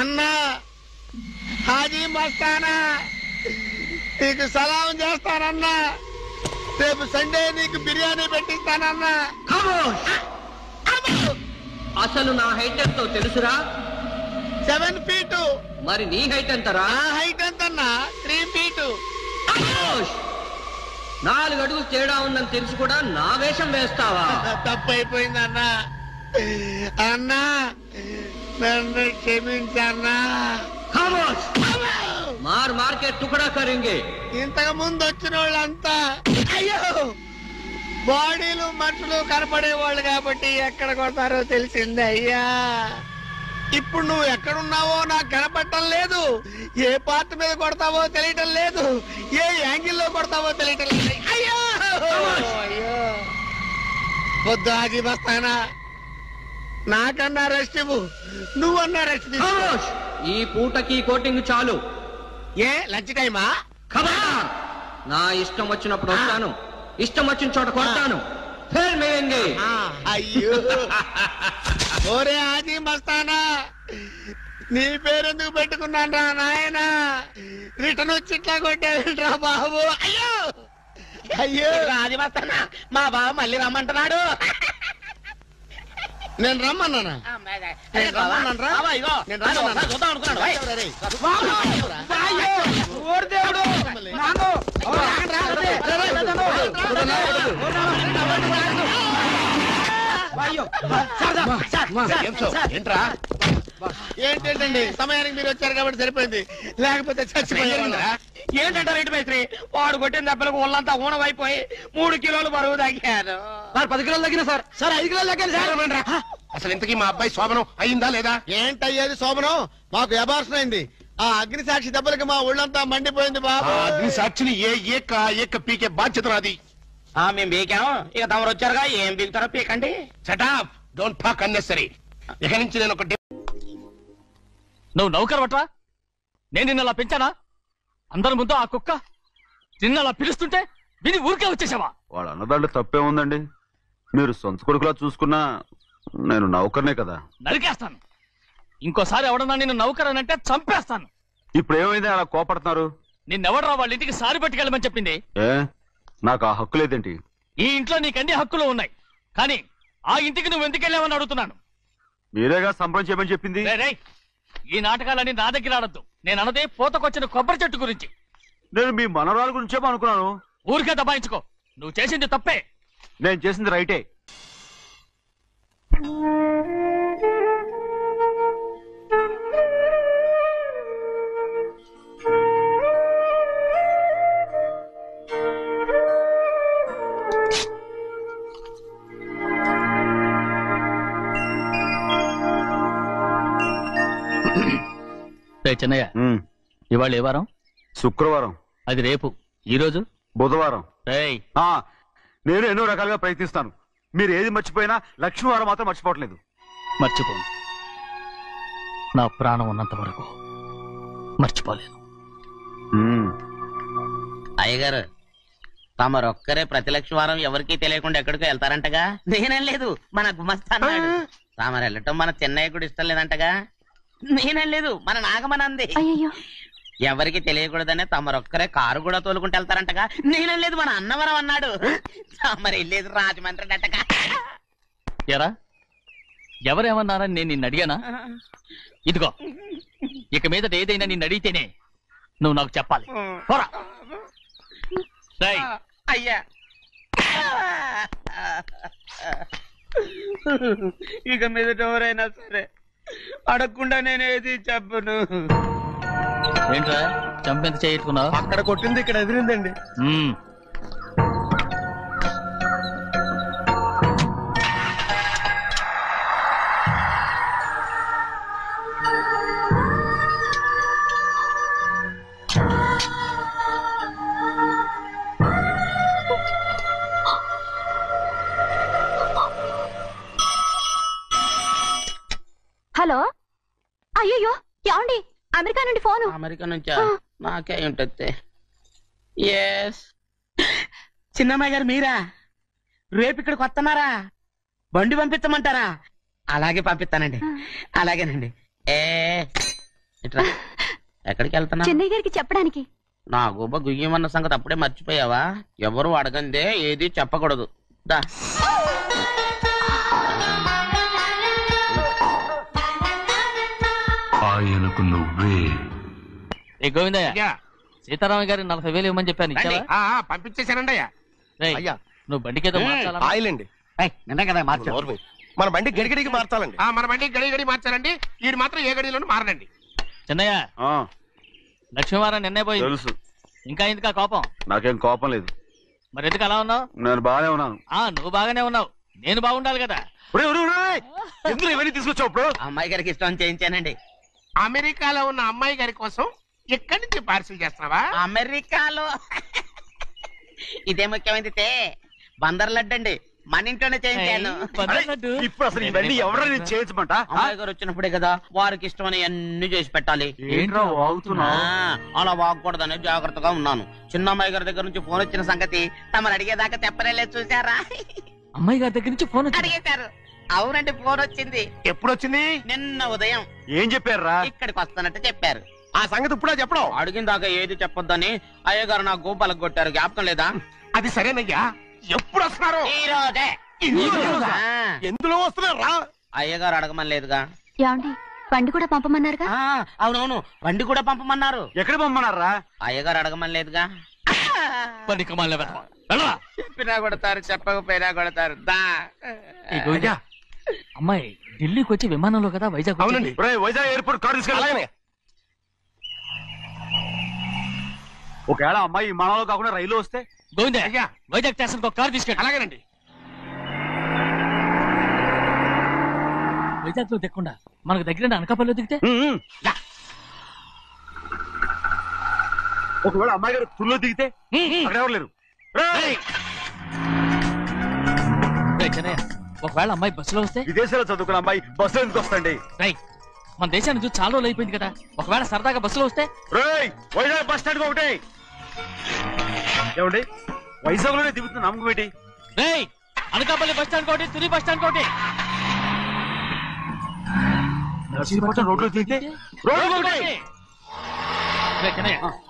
అన్నా హాజీ మస్తానా, నీకు సలాం చేస్తానన్నా. రేపు సండే నీకు బిర్యానీ పెట్టిస్తానన్నా. అసలు నా హైట్ ఎంతో తెలుసురా? 7 feet. మరి నీ హైట్ ఎంతరా? నా హైట్ ఎంతన్నా? 3 feet. 4 అడుగులు తేడా ఉందని తెలిసి కూడా నా వేషం వేస్తావా? తప్పైపోయిందన్నా. అన్నా నన్ను క్షమించన్నా. మార్ కే టుకడా కరేంగే. ఇంతకు ముందు వచ్చిన వాళ్ళంతా అయ్యో బాడీలు మనుషులు కనపడే వాళ్ళు కాబట్టి ఎక్కడ కొడతారో తెలిసింది అయ్యా. ఇప్పుడు నువ్వు ఎక్కడున్నావో నాకు కనపడటం లేదు. ఏ పార్ట్ మీద కొడతావో తెలియటం లేదు. ఏ యాంగిల్లో కొడతావో తెలియటం లేదు. అయ్యో అయ్యో వద్దు హాజీ మస్తానా, నాకన్నా రెస్ట్ ఇవ్వు. నువ్వన్నా రెస్ట్ తీసుకో. ఈ పూటకి కోటింగ్ చాలు. ఏ లంచ్ టైమా? నా ఇష్టం వచ్చినప్పుడు వస్తాను, ఇష్టం వచ్చిన చోట కొడతాను. అయ్యో ఓరే హాజీ మస్తానా, నీ పేరెందుకు పెట్టుకున్నాను రా నాయనా? రిటర్న్ వచ్చి ఇట్లా కొట్టేరా బాబు. అయ్యో అయ్యో ఆజీ మస్తానా, మా బావ మళ్ళీ రమ్మంటున్నాడు. నేను రమ్మన్నానా? నేను రమ్మన్నాను రా. నేను రమ్మన్నాను. చూద్దాం అనుకున్నాడు. ఏంటండి సమయానికి మీరు వచ్చారు కాబట్టి సరిపోయింది, లేకపోతే చచ్చిపోయారా? ఏంటంటే రేటు మేస్త్రి, వాడు కొట్టిన దెబ్బలకు ఒళ్ళంతా ఊనమైపోయి 3 కిలోలు బరువు తగ్గాను. 10 కిలోలు తగ్గిన సార్. 5 కిలోలు తగ్గాను సార్. అసలు ఇంతకీ మా అబ్బాయి శోభనం అయిందా లేదా? ఏంటయ్యేది శోభనం? మాకు అబార్షన్ అయింది. ఆ అగ్ని సాక్షి దెబ్బలకి మా ఒళ్ళంతా మండిపోయింది బాబు. అగ్ని సాక్షిని ఏక పీకే బాధ్యత నాది. మేము బీకాము, ఇక తమరు వచ్చారుగా, ఏం బీకుతారో పీకండి. Shut up, don't talk unnecessary. ఇక నుంచి నేను ఒక నువ్వు నౌకర్ పట్రా. నేను నిన్నలా పెంచానా? అందరి ముందు ఆ కుక్క నిన్నలా పిలుస్తుంటే విని ఊరికే వచ్చేసావా? వాడు అన్నదాంట్లో తప్పే ఉందండి. మీరు సొంత కొడుకులా చూసుకున్నా నేను నౌకర్నే కదా. నరికేస్తాను. ఇంకోసారి ఎవడన్నా నిన్ను నౌకర్ అని అంటే చంపేస్తాను. ఇప్పుడు ఏమైంది అలా కోపడుతున్నారు? నిన్నెవడరా వాళ్ళ ఇంటికి సారి పట్టుకెళ్ళమని చెప్పింది? ఏ నాకు ఆ హక్కు లేదేంటి? ఈ ఇంట్లో నీకు అన్ని హక్కులు ఉన్నాయి, కానీ ఆ ఇంటికి నువ్వు ఎందుకు వెళ్ళావని అడుగుతున్నాను. మీరేగా సంబరం చేయమని చెప్పింది. రేయ్, ఈ నాటకాలన్నీ నా దగ్గర ఆడద్దు. నేను అన్నదే పూతకొచ్చిన కొబ్బరి చెట్టు గురించి. నేను మీ మనవరాల గురించేమో అనుకున్నాను. ఊరికే దబాయించుకో. నువ్వు చేసింది తప్పే. నేను చేసింది రైటే. చిన్నయ్య, ఇవాళ ఏ వారం? శుక్రవారం. అది రేపు. ఈ రోజు బుధవారం. ఆ నేను ఎన్నో రకాలుగా ప్రయత్నిస్తాను. మీరు ఏది మర్చిపోయినా లక్ష్మీవారం మాత్రం మర్చిపోవట్లేదు. మర్చిపోను. నా ప్రాణం ఉన్నంత వరకు మర్చిపోలేను. అయ్యగారు, తమరొక్కరే ప్రతి లక్షవారం ఎవరికీ తెలియకుండా ఎక్కడికో వెళ్తారంటగా? నేనేం లేదు, మన గుమస్తా అన్నాడు. తామరు వెళ్ళటం మన చెన్నయ్య కూడా ఇష్టం లేదంటగా? నేనేం లేదు, మన నాగమనంది. అయ్యో ఎవరికి తెలియకూడదనే తమరొక్కరే కారు కూడా తోలుకుంటూ వెళ్తారంటగా. నేనేం లేదు, మన అన్నవరం అన్నాడు. తమరు వెళ్ళేది రాజమండ్రి అంటగా. ఎరా ఎవరేమన్నారని నేను నిన్ను అడిగానా? ఇదిగో ఇక మీదట ఏదైనా నిన్ను అడిగితేనే నువ్వు నాకు చెప్పాలి. పోరా. అయ్యా ఇక మీదట ఎవరైనా సరే అడగకుండా నేనేది చెప్పను. ఏంట్రా చంపెంత చేయించుకున్నావు? అక్కడ కొట్టింది ఇక్కడ ఎదిరిందండి. హలో, అయ్యో ఏమండి? అమెరికా నుండి ఫోను. అమెరికా నుంచా? నాకే ఉంటుంది. ఎస్, చిన్నమ్మాయి గారు మీరా? రేపు ఇక్కడికి వస్తున్నారా? బండి పంపించమంటారా? అలాగే పంపిస్తానండి. అలాగేనండి. ఇట్రా. ఎక్కడికి వెళ్తున్నా? చెన్నై గారికి చెప్పడానికి. నా గుబ్బ గుయ్యమన్న సంగతి అప్పుడే మర్చిపోయావా? ఎవరు అడగందే ఏది చెప్పకూడదు. దా. ఆయనకు నువ్వే. ఏ గోవిందయ్య, సీతారామ గారి 40,000 ఇవ్వమని చెప్పాను, ఇచ్చావా? పంపించేశానండి అయ్యా. అయ్యా నువ్వు బండికేదో మార్చాలా? ఆయిల్ అండి. నిన్న కదా మార్చారు. మన బండి గడిగడికి మార్చాలండి. మన బండి గడి మార్చాలండి. వీడు మాత్రం ఏ గడిలోనూ మారనండి. చిన్నయ్య, లక్ష్మీవారం నిన్నే పోయి తెలుసు. ఇంకా ఎందుకా కోపం? నాకేం కోపం లేదు. మరి ఎందుకు అలా ఉన్నావు? నేను బాగానే ఉన్నాను. నువ్వు బాగానే ఉన్నావు, నేను బాగుండాలి కదా. ఎందుకు ఇవన్నీ తీసుకొచ్చావు? అమ్మాయి గారికి ఇష్టం చేయించానండి. అమెరికాలో ఉన్న అమ్మాయి గారి కోసం ఎక్కడి నుంచి పార్సిల్ చేస్తున్నావా? అమెరికాలో ఇదే ముఖ్యమైనది. బందర్ లడ్డు అండి, మన ఇంట్లోనే చేయించాను. ఇప్పుడు అసలు ఇవన్నీ ఎవరైనా చేయించమంట? అమ్మాయి గారు వచ్చినప్పుడే కదా వారికి ఇష్టమని అన్ని చేసి పెట్టాలి. ఏంట్రా వాగుతున్నావు? అలా వాగకూడదని జాగ్రత్తగా ఉన్నాను. చిన్న అమ్మాయి గారి దగ్గర నుంచి ఫోన్ వచ్చిన సంగతి తమరు అడిగేదాకా తెప్పరేలేదు. చూసారా? అమ్మాయి గారి దగ్గర నుంచి ఫోన్ అడిగేశారు. అవునండి, ఫోన్ వచ్చింది. ఎప్పుడు వచ్చింది? నిన్న ఉదయం. ఏం చెప్పారా? ఇక్కడికి వస్తానంటే చెప్పారు. ఆ సంగతి ఇప్పుడే చెప్పడం. అడిగిందాకా ఏది చెప్పొద్దని అయ్యగారు నా గోపాలకు కొట్టారు. జ్ఞాపకం లేదా? అది సరేనయ్యా, ఎప్పుడు వస్తున్నారు? ఈ రోజే. ఎందులో వస్తున్నారా? అయ్యగారు అడగమని లేదుగా. ఏమండి, బండి కూడా పంపమన్నారుగా? అవునవును, బండి కూడా పంపమన్నారు. ఎక్కడ పంపమన్నారా? అయ్యగారు అడగమని లేదుగా. చెప్పినా కొడతారు, చెప్పకపోయినా కొడతారు. అమ్మాయి ఢిల్లీకి వచ్చి విమానంలో కదా వైజాగ్. అవునండి. వైజాగ్ ఎయిర్పోర్ట్ కార్ తీసుకెళ్ళి. ఒకవేళ అమ్మాయి విమానంలో కాకుండా రైలు వస్తే? గోవిందే, వైజాగ్ స్టేషన్ ఒక కార్ తీసుకెళ్ళి. అలాగేనండి. వైజాగ్ లో దిక్కుండా మనకు దగ్గర అనకాపల్లిలో దిగితే? ఒకవేళ అమ్మాయి గారు తుల్లో దిగితే? అక్కడ ఎవరు లేరు. ఒకవేళ అమ్మాయి బస్సులో వస్తే? విదేశాల్లో చదువుకున్న అమ్మాయి బస్సులో ఎందుకు వస్తండి? మన దేశాన్ని చూసి చాలా రోజులు అయిపోయింది కదా, ఒకవేళ సరదాగా బస్సులో వస్తే? వైజాగ్ బస్ స్టాండ్ ఒకటి ఏమండి, వైజాగ్ లోనే దిగుతున్న నమ్మకం ఏంటి? అనకాపల్లి బస్ స్టాండ్ కోటి, తుని బస్ స్టాండ్ కోటి. నర్సీపట్నం రోడ్లో దిగితే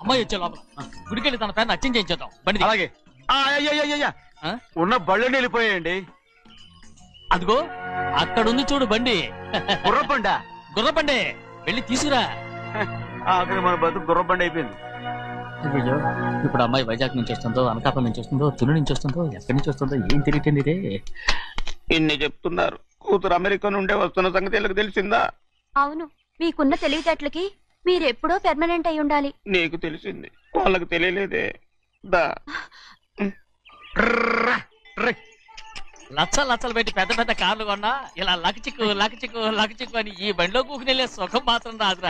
అమ్మాయి వచ్చే లోపల గుడికెళ్ళి తన పేరు అచ్చం చేయించేద్దాం. బండి అలాగే. ఉన్న బళ్ళని వెళ్ళిపోయాయండి. అదిగో అక్కడుంది చూడు బండి. గుర్రబండా? గుర్రబండి, వెళ్ళి తీసుకురా. అక్కడ మన బతుకు గుర్రబండి అయిపోయింది. అయ్యో, ఇప్పుడు అమ్మాయి వైజాగ్ నుంచి వస్తుందో, అనకాపల్లి నుంచి వస్తుందో, తుని నుంచి వస్తుందో, ఎక్కడి నుంచి వస్తుందో ఏం తెలియటండి ఇదే. ఇన్ని చెప్తున్నారు, కూతురు అమెరికా నుండే వస్తున్న సంగతి వీళ్ళకి తెలిసిందా? అవును, మీకున్న తెలివితేటలకి మీరెప్పుడో పెర్మనెంట్ అయి ఉండాలి. నీకు తెలిసింది, వాళ్ళకి తెలియలేదే. లచ్చలు పెట్టి పెద్ద పెద్ద కార్లు కొన్నా ఇలా లకచిక్కు లకచిక్కు లకచిక్కు అని ఈ బండిలో కూకుని వెళ్ళే సుఖం మాత్రం రాదురా.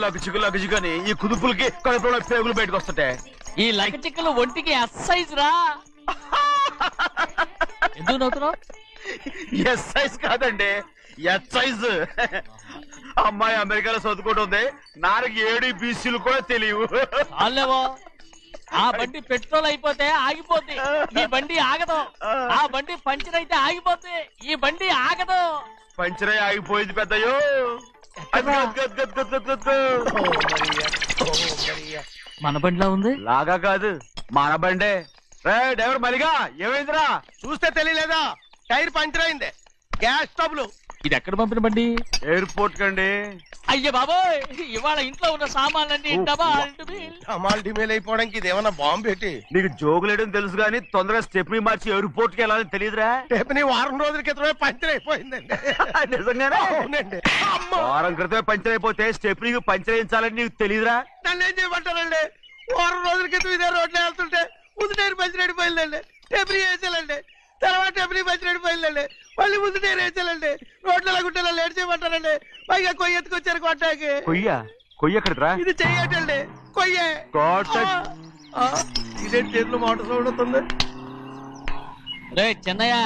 లకచిక్కు అని ఈ కుదుపులకి కడుపులో పేగులు బయటకు వస్తుంటాయి. ఈ లకచిక్కులు ఒంటికి ఎక్సైజ్ రా. ఎందుకు నవ్వుతున్నావు? ఎక్సైజ్ కాదండి, ఎక్సైజ్. అమ్మాయి అమెరికాలో చదువుకుంటుంది, నాకు 7 BCలు కూడా తెలియవు. చాలేవో, ఆ బండి పెట్రోల్ అయిపోతే ఆగిపోద్ది, ఈ బండి ఆగదు. ఆ బండి పంచర్ అయితే ఆగిపోద్ది, ఈ బండి ఆగదు. పంచర్ ఆగిపోయింది పెద్దయ్యో. మన బండిలా ఉంది. లాగా కాదు మన బండే. డ్రైవర్ మరిగా ఏమైందిరా? చూస్తే తెలియలేదా? టైర్ పంచర్ అయింది. Gas trouble. ఇది ఎక్కడ పంపిన బండి? ఎయిర్పోర్ట్ కండి. అయ్య బాబోయ్, ఇవాళ ఇంట్లో ఉన్న సామాన్లన్నీ డమాల్ డిమేల్ అయిపోవడానికి ఇది ఏమన్నా బాంబు పెట్టి. నీకు జోగులేయడం తెలుసు కానీ తొందరగా స్టెప్ని మార్చి ఎయిర్పోర్ట్ కి వెళ్ళాలని తెలియదురా? స్టెప్ని వారం రోజుల క్రితమే పంచర్ అయిపోయిందండి. నిజంగానే? అవునండి. వారం క్రితమే పంచర్ అయిపోతే స్టెప్ని పంచర్ వేయించాలని నీకు తెలియదురా? నన్ను ఏం చేయమంటారండి? వారం రోజుల క్రితం ఇదే రోడ్లో వెళ్తుంటే ముందు టైర్ పంచర్ అయిపోయిందండి. స్టెప్ని వేసాలండి. తర్వాత స్టెప్ని పంచర్ అయిపోయిందండి. మళ్ళీ ముందు టైర్ వేసాలండి. రోడ్లలో గుట్టలో లేట్ చేయమంటారండి. పైగా కొయ్య ఎత్తుకొచ్చారు కొట్టాకి. కొయ్య ఎక్కడరా? ఇది చెయ్యటండి. కొయ్యే. ఇదే చేతులు మోటార్ సౌండ్ అవుతుంది. రే చిన్నయ్య,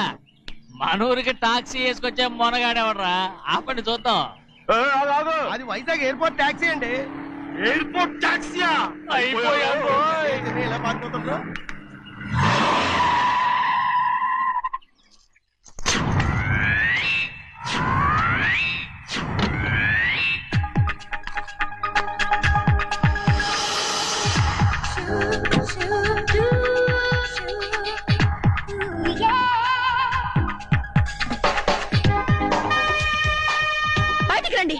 మనూరికి టాక్సీ వేసుకొచ్చే మొనగాడేవడరా? ఆపండి చూద్దాం. అది వైజాగ్ ఎయిర్పోర్ట్ టాక్సీ అండి. ఎయిర్పోర్ట్ టాక్సీయా? ఇలా పారిపోతుండ్రా. బయటికి రండి.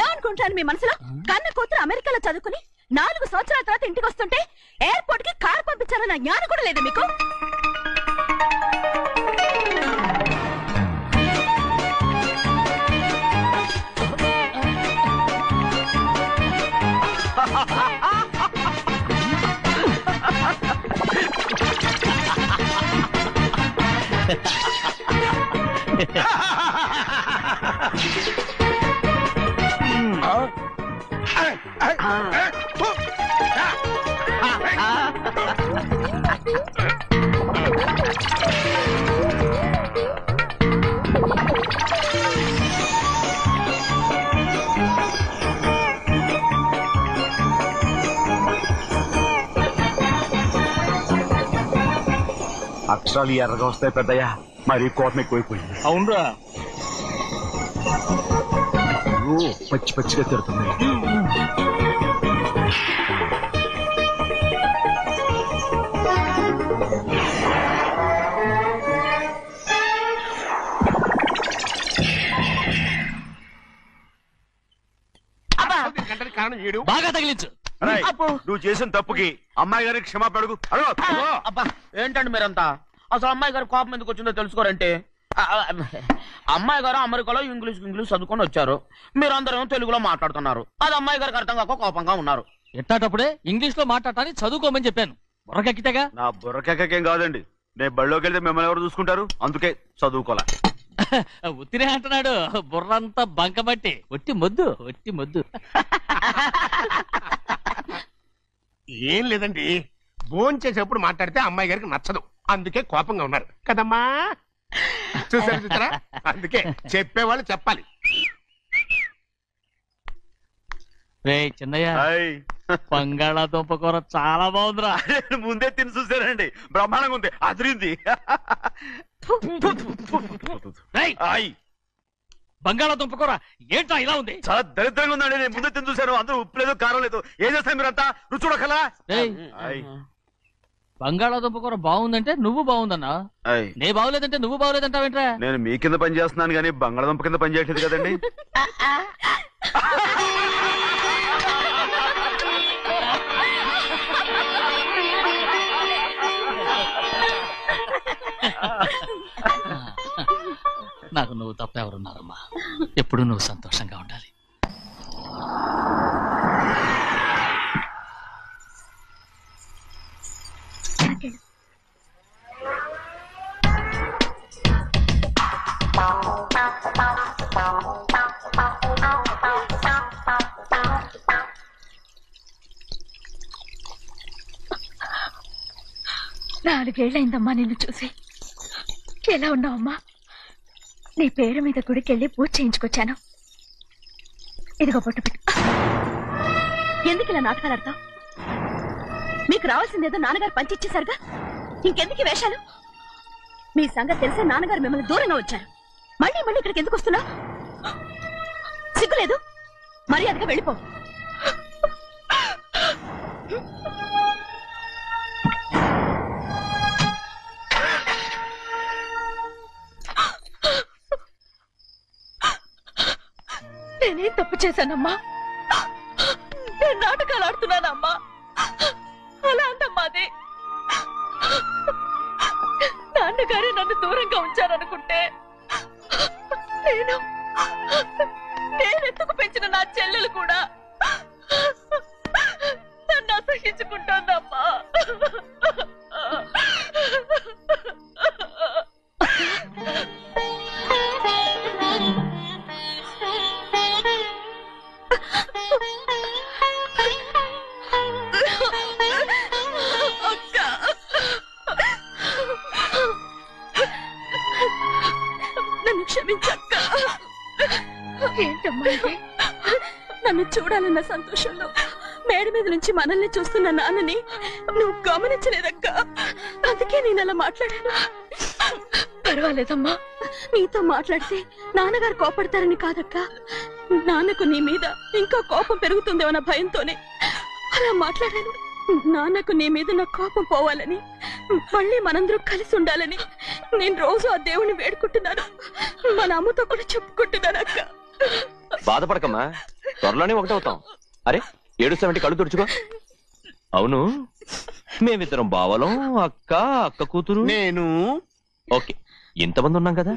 ఏమనుకుంటాను మీ మనసులో? కన్న కూతురు అమెరికాలో చదువుకుని 4 సంవత్సరాల తర్వాత ఇంటికి వస్తుంటే ఎయిర్పోర్ట్ కి కార్ పంపించాలన్న జ్ఞానం కూడా లేదా మీకు? అక్షరాలు ఎర్రగా వస్తాయి పెద్దయ్యా. మరి కోపం ఎక్కువైపోయింది. అవునరా, పచ్చి పచ్చిగా తిడుతుంది. బాగా తగిలించు. నువ్వు చేసిన తప్పుకి అమ్మాయి గారికి క్షమాపణ అడుగు. అబ్బా ఏంటండి మీరంతా? అసలు అమ్మాయి గారు కోపం ఎందుకు వచ్చిందో తెలుసుకోరంటే, అమ్మాయి గారు అమెరికాలో ఇంగ్లీష్ చదువుకొని వచ్చారు. మీరందరూ తెలుగులో మాట్లాడుతున్నారు. అది అమ్మాయి గారికి అర్థం కాక కోపంగా ఉన్నారు. ఎట్టాటప్పుడే ఇంగ్లీష్ లో మాట్లాడటానికి చదువుకోమని చెప్పాను. బుర్రకెక్కితేగా. నా బుర్రకెక్కకేం కాదండి. నేను బళ్ళోకి వెళ్తే మిమ్మల్ని ఎవరు చూసుకుంటారు? అందుకే చదువుకోలే. ఉత్తినే అంటున్నాడు. బుర్రంతా బంకబట్టి ఒట్టి మొద్దు. ఏం లేదండి, భోజనం చేసేప్పుడు మాట్లాడితే అమ్మాయి గారికి నచ్చదు, అందుకే కోపంగా ఉన్నారు కదమ్మా. చూసారా? అందుకే చెప్పేవాళ్ళు చెప్పాలి. రే చిన్నయ్య, బంగాళాదుంప కూర చాలా బాగుందిరా. ముందే తిని చూసానండి, బ్రహ్మాండంగా ఉంది, అదిరింది. బంగాళాదుంప కూర ఏంటా ఇలా ఉంది? చాలా దరిద్రంగా ఉందండి. నేను ముందే తిని చూశాను. అందరూ ఉప్పు లేదు, కారం లేదు. ఏం చేస్తాను మీరంతా? రుచి చూడకలా. బంగాళాదుంప కూర బాగుందంటే నువ్వు బాగుందన్నా, నే బాగులేదంటే నువ్వు బాగులేదంటావేంట్రా? నేను మీ కింద పని చేస్తున్నాను కానీ బంగాళాదుంప కింద పని చేయట్లేదు కదండి. నాకు నువ్వు తప్ప ఎవరున్నారమ్మా? ఎప్పుడు నువ్వు సంతోషంగా ఉండాలి. నాలుగేళ్లైందమ్మా నిన్ను చూసి. ఎలా ఉన్నావమ్మా? నీ పేరు మీద గుడికెళ్ళి పూజ చేయించుకొచ్చాను. ఇదిగో బొట్టు పెట్టు. ఎందుకు ఇలా నాటకాలు ఆడతావు? మీకు రావాల్సిందేదో నాన్నగారు పంచిచ్చేశారుగా. ఇంకెందుకు ఈ వేషాలు? మీ సంగతి తెలిసే నాన్నగారు మిమ్మల్ని దూరంగా వచ్చారు. మళ్ళీ మళ్ళీ ఇక్కడికి ఎందుకు వస్తున్నా? సిగ్గులేదు? మర్యాదగా వెళ్ళిపో. నేనేం తప్పు చేశానమ్మా? నేను నాటకాలు ఆడుతున్నానమ్మా. అలా అంటమ్మా అది. నాన్నగారే నన్ను దూరంగా ఉంచారనుకుంటే నేనెందుకు పెంచిన నా చెల్లెలు కూడా నన్ను అసహించుకుంటోందమ్మా. నన్ను క్షమించక్క. ఏంటమ్మా నన్ను చూడాలన్న సంతోషంలో మేడ మీద నుంచి మనల్ని చూస్తున్న నాన్నని నువ్వు గమనించలేదక్క. అందుకే నేను అలా మాట్లాడాను. పర్వాలేదమ్మా, నీతో మాట్లాడితే నాన్నగారు కోపడతారని కాదక్క. నాన్నకు నీ మీద ఇంకా కోపం పెరుగుతుందేమన్న భయంతోనే అలా మాట్లాడాను. నాన్నకు నీ మీద నా కోపం పోవాలని, మళ్ళీ మనందరూ కలిసి ఉండాలని నేను రోజు ఆ దేవుని వేడుకుంటున్నాను. మన అమ్మతో కూడా చెప్పుకుంటున్నాను అక్క. బాధపడకమ్మా, త్వరలోనే ఒకటవుతాం. అరే 770 కళ్ళు తుడుచుకో. అవును, మేమిద్దరం బావలం, అక్క కూతురు, నేను. ఓకే, ఇంతమంది ఉన్నాం కదా.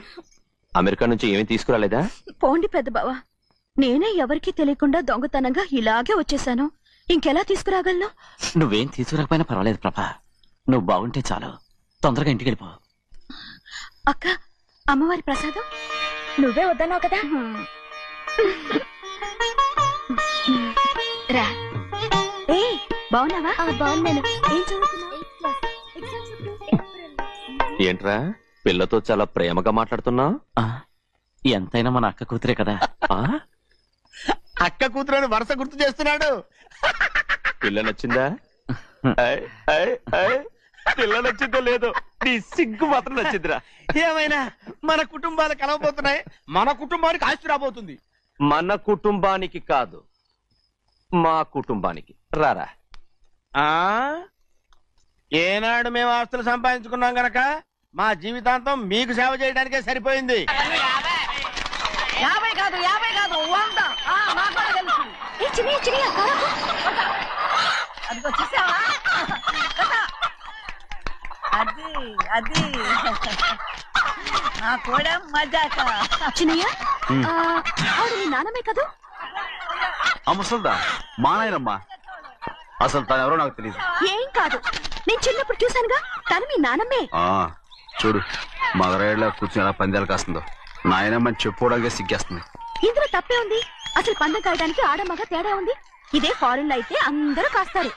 అమెరికా నుంచి ఏమీ తీసుకురాలేదా? పోండి పెద్ద బావ, నేనే ఎవరికీ తెలియకుండా దొంగతనంగా ఇలాగే వచ్చేసాను. ఇంకెలా తీసుకురాగలను? నువ్వేం తీసుకురాకపోయినా పర్వాలేదు ప్రభా, నువ్వు బాగుంటే చాలు. తొందరగా ఇంటికి వెళ్ళిపో. అక్క, అమ్మవారి ప్రసాదం నువ్వే వద్దన్నావు కదా. రా. ఏ బాగున్నావా? బాగున్నాను. ఏం చదువుతున్నావు? ఏంట్రా పిల్లతో చాలా ప్రేమగా మాట్లాడుతున్నావు? ఎంతైనా మన అక్క కూతురే కదా. అక్క కూతురని వరుస గుర్తు చేస్తున్నాడు. పిల్ల నచ్చిందా? పిల్ల నచ్చిందో లేదో, నీ సిగ్గు మాత్రం నచ్చిందిరా. ఏమైనా మన కుటుంబాలు కలవబోతున్నాయి. మన కుటుంబానికి ఆస్తి రాబోతుంది. మన కుటుంబానికి కాదు, మా కుటుంబానికి. రారా. ఏనాడు మేము ఆస్తులు సంపాదించుకున్నాం గనక మా జీవితాంతం మీకు సేవ చేయడానికే సరిపోయింది. 50 కాదు 100. అదిగో చూసావా? అది నా కూడా మజాక. చిన్నయ్య, ఆవిడ నీ నాన్నమే కదా? ముసల్దా మా నాయనమ్మా. అసలు తను ఎవరో నాకు తెలియదు. ఏం కాదు, నేను చిన్నప్పుడు చూశానుగా, తను మీ నాన్నమే. చూడు మగరాయిలా కూర్చుని ఎలా పందాలు కాస్తుందో. నాయనమ్మని చెప్పుకోవడానికి సిగ్గేస్తుంది. ఇందులో తప్పే ఉంది? అసలు పందెం కాయడానికి ఆడమగ తేడా ఉంది. ఇదే ఫారెన్ లో అయితే అందరూ కాస్తారు.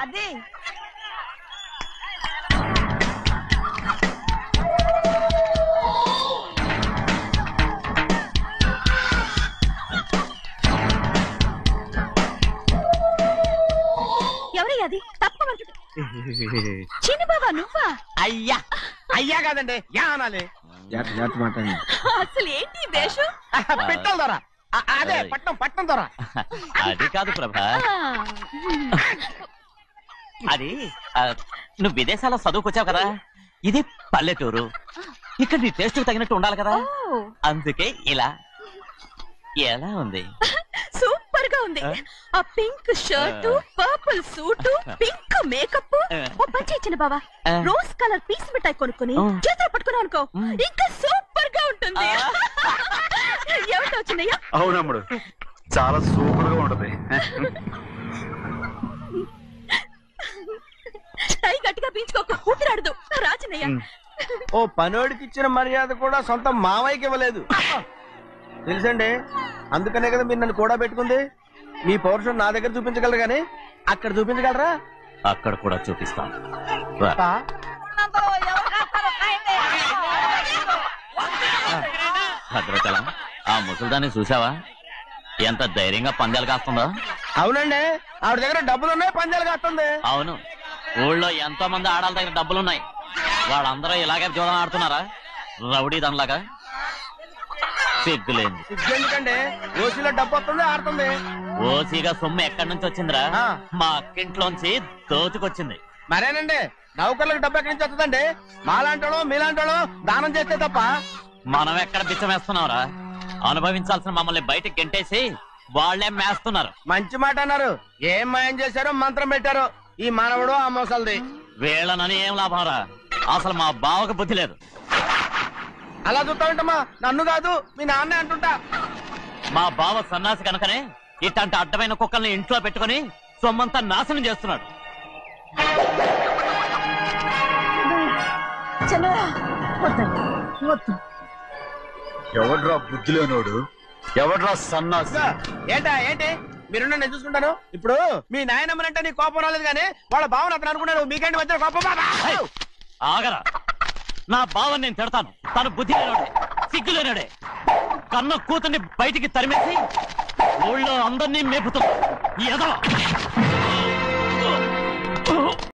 అది ఎవరయ్యా? అది తప్పమంటుంది. చిన్న బాబా నువ్వా? అయ్యా కాదండి, యా అనాలి. అసలు ఏంటి వేషం? పెట్టాల ద్వారా. అదే పట్నం ద్వారా. అది కాదు ప్రభా, అది నువ్వు విదేశాల్లో చదువుకొచ్చావు కదా, ఇది పల్లెటూరు. ఇక్కడ నీ టేస్ట్ తగినట్టు ఉండాలి కదా, అందుకే ఇలా. ఎలా ఉంది? సూపర్ గా ఉంది. ఆ pink shirt, purple suit, pink makeup. ఓ పని ఇచ్చిన బావా, రోజ్ కలర్ పీస్ మిఠాయి కొనుక్కుని చేతులు పట్టుకున్నావు అనుకో, ఇంకా సూపర్ గా ఉంటుంది. ఏమిటో వచ్చిందయ్యా? అవునమ్ముడు, చాలా సూపర్ గా ఉంటది. టై గట్టిగా పీంచుకోకు, ఊపిరాడదు. రాజనయ్య, ఓ పనోడికి ఇచ్చిన మర్యాద కూడా సొంత మావయ్యకి ఇవ్వలేదు తెలుసండి. అందుకనే కదా మీరు నన్ను కూడా పెట్టుకుంది. మీ పౌరుషం నా దగ్గర చూపించగలరు గానీ అక్కడ చూపించగలరా? అక్కడ కూడా చూపిస్తాను. భద్రతల ఆ ముసల్దాన్ని చూసావా? ఎంత ధైర్యంగా పందాలు కాస్తుందో. అవునండి, ఆవిడ దగ్గర డబ్బులున్నాయి, పందాలు కాస్తుంది. అవును, ఊళ్ళో ఎంతో మంది ఆడాళ్ళ దగ్గర డబ్బులున్నాయి. వాళ్ళందరూ ఇలాగే జోదం ఆడుతున్నారా రౌడీ దానిలాగా? సిగ్గులేదు. ఎందుకండి ఓసీలో డబ్బు వస్తుంది, ఆడుతుంది. ఓసీగా సొమ్ము ఎక్కడి నుంచి వచ్చిందిరా? మా అక్కింట్లోంచి దోచుకొచ్చింది. మరేనండి, నౌకర్లకు డబ్బు ఎక్కడి నుంచి వస్తుందండి? మాలాంటోళ్ళు మీలాంటోళ్ళు దానం చేస్తే తప్ప. మనం ఎక్కడ బిచ్చం వేస్తున్నావురా? అనుభవించాల్సిన మమ్మల్ని బయటకు గెంటేసి వాళ్లే మేస్తున్నారు. మంచి మాట అన్నారు. ఏం మాయం చేశారో మంత్రం పెట్టారు ఈ మానవుడు ఆ మోసల్ది. వీళ్ళనని ఏం లాభంరా? అసలు మా బావకు బుద్ధి లేదు. అలా చూస్తా ఉంటామా? నన్ను కాదు మీ నాన్నే అంటుంటా. మా బావ సన్నాసి కనుకనే ఇట్లాంటి అడ్డమైన కుక్కల్ని ఇంట్లో పెట్టుకుని సొమ్మంతా నాశనం చేస్తున్నాడు. ఎవడ్రా బుద్ధి లేనోడు? ఎవడ్రా సన్నాసి? ఏంటి మీరు నేను చూసుకుంటాను. ఇప్పుడు మీ నాయనమ్మనంటే నీ కోపం రాలేదు కానీ వాళ్ళ బావని అతను అనుకున్నాడు. మీకేంటి మధ్య కోపం? ఆగరా, నా బావని నేను తిడతాను. తను బుద్ధి లేనోడే, సిగ్గు లేనోడే. కన్న కూతుర్ని బయటికి తరిమేసి ఊళ్ళో అందరినీ మేపుతున్నా.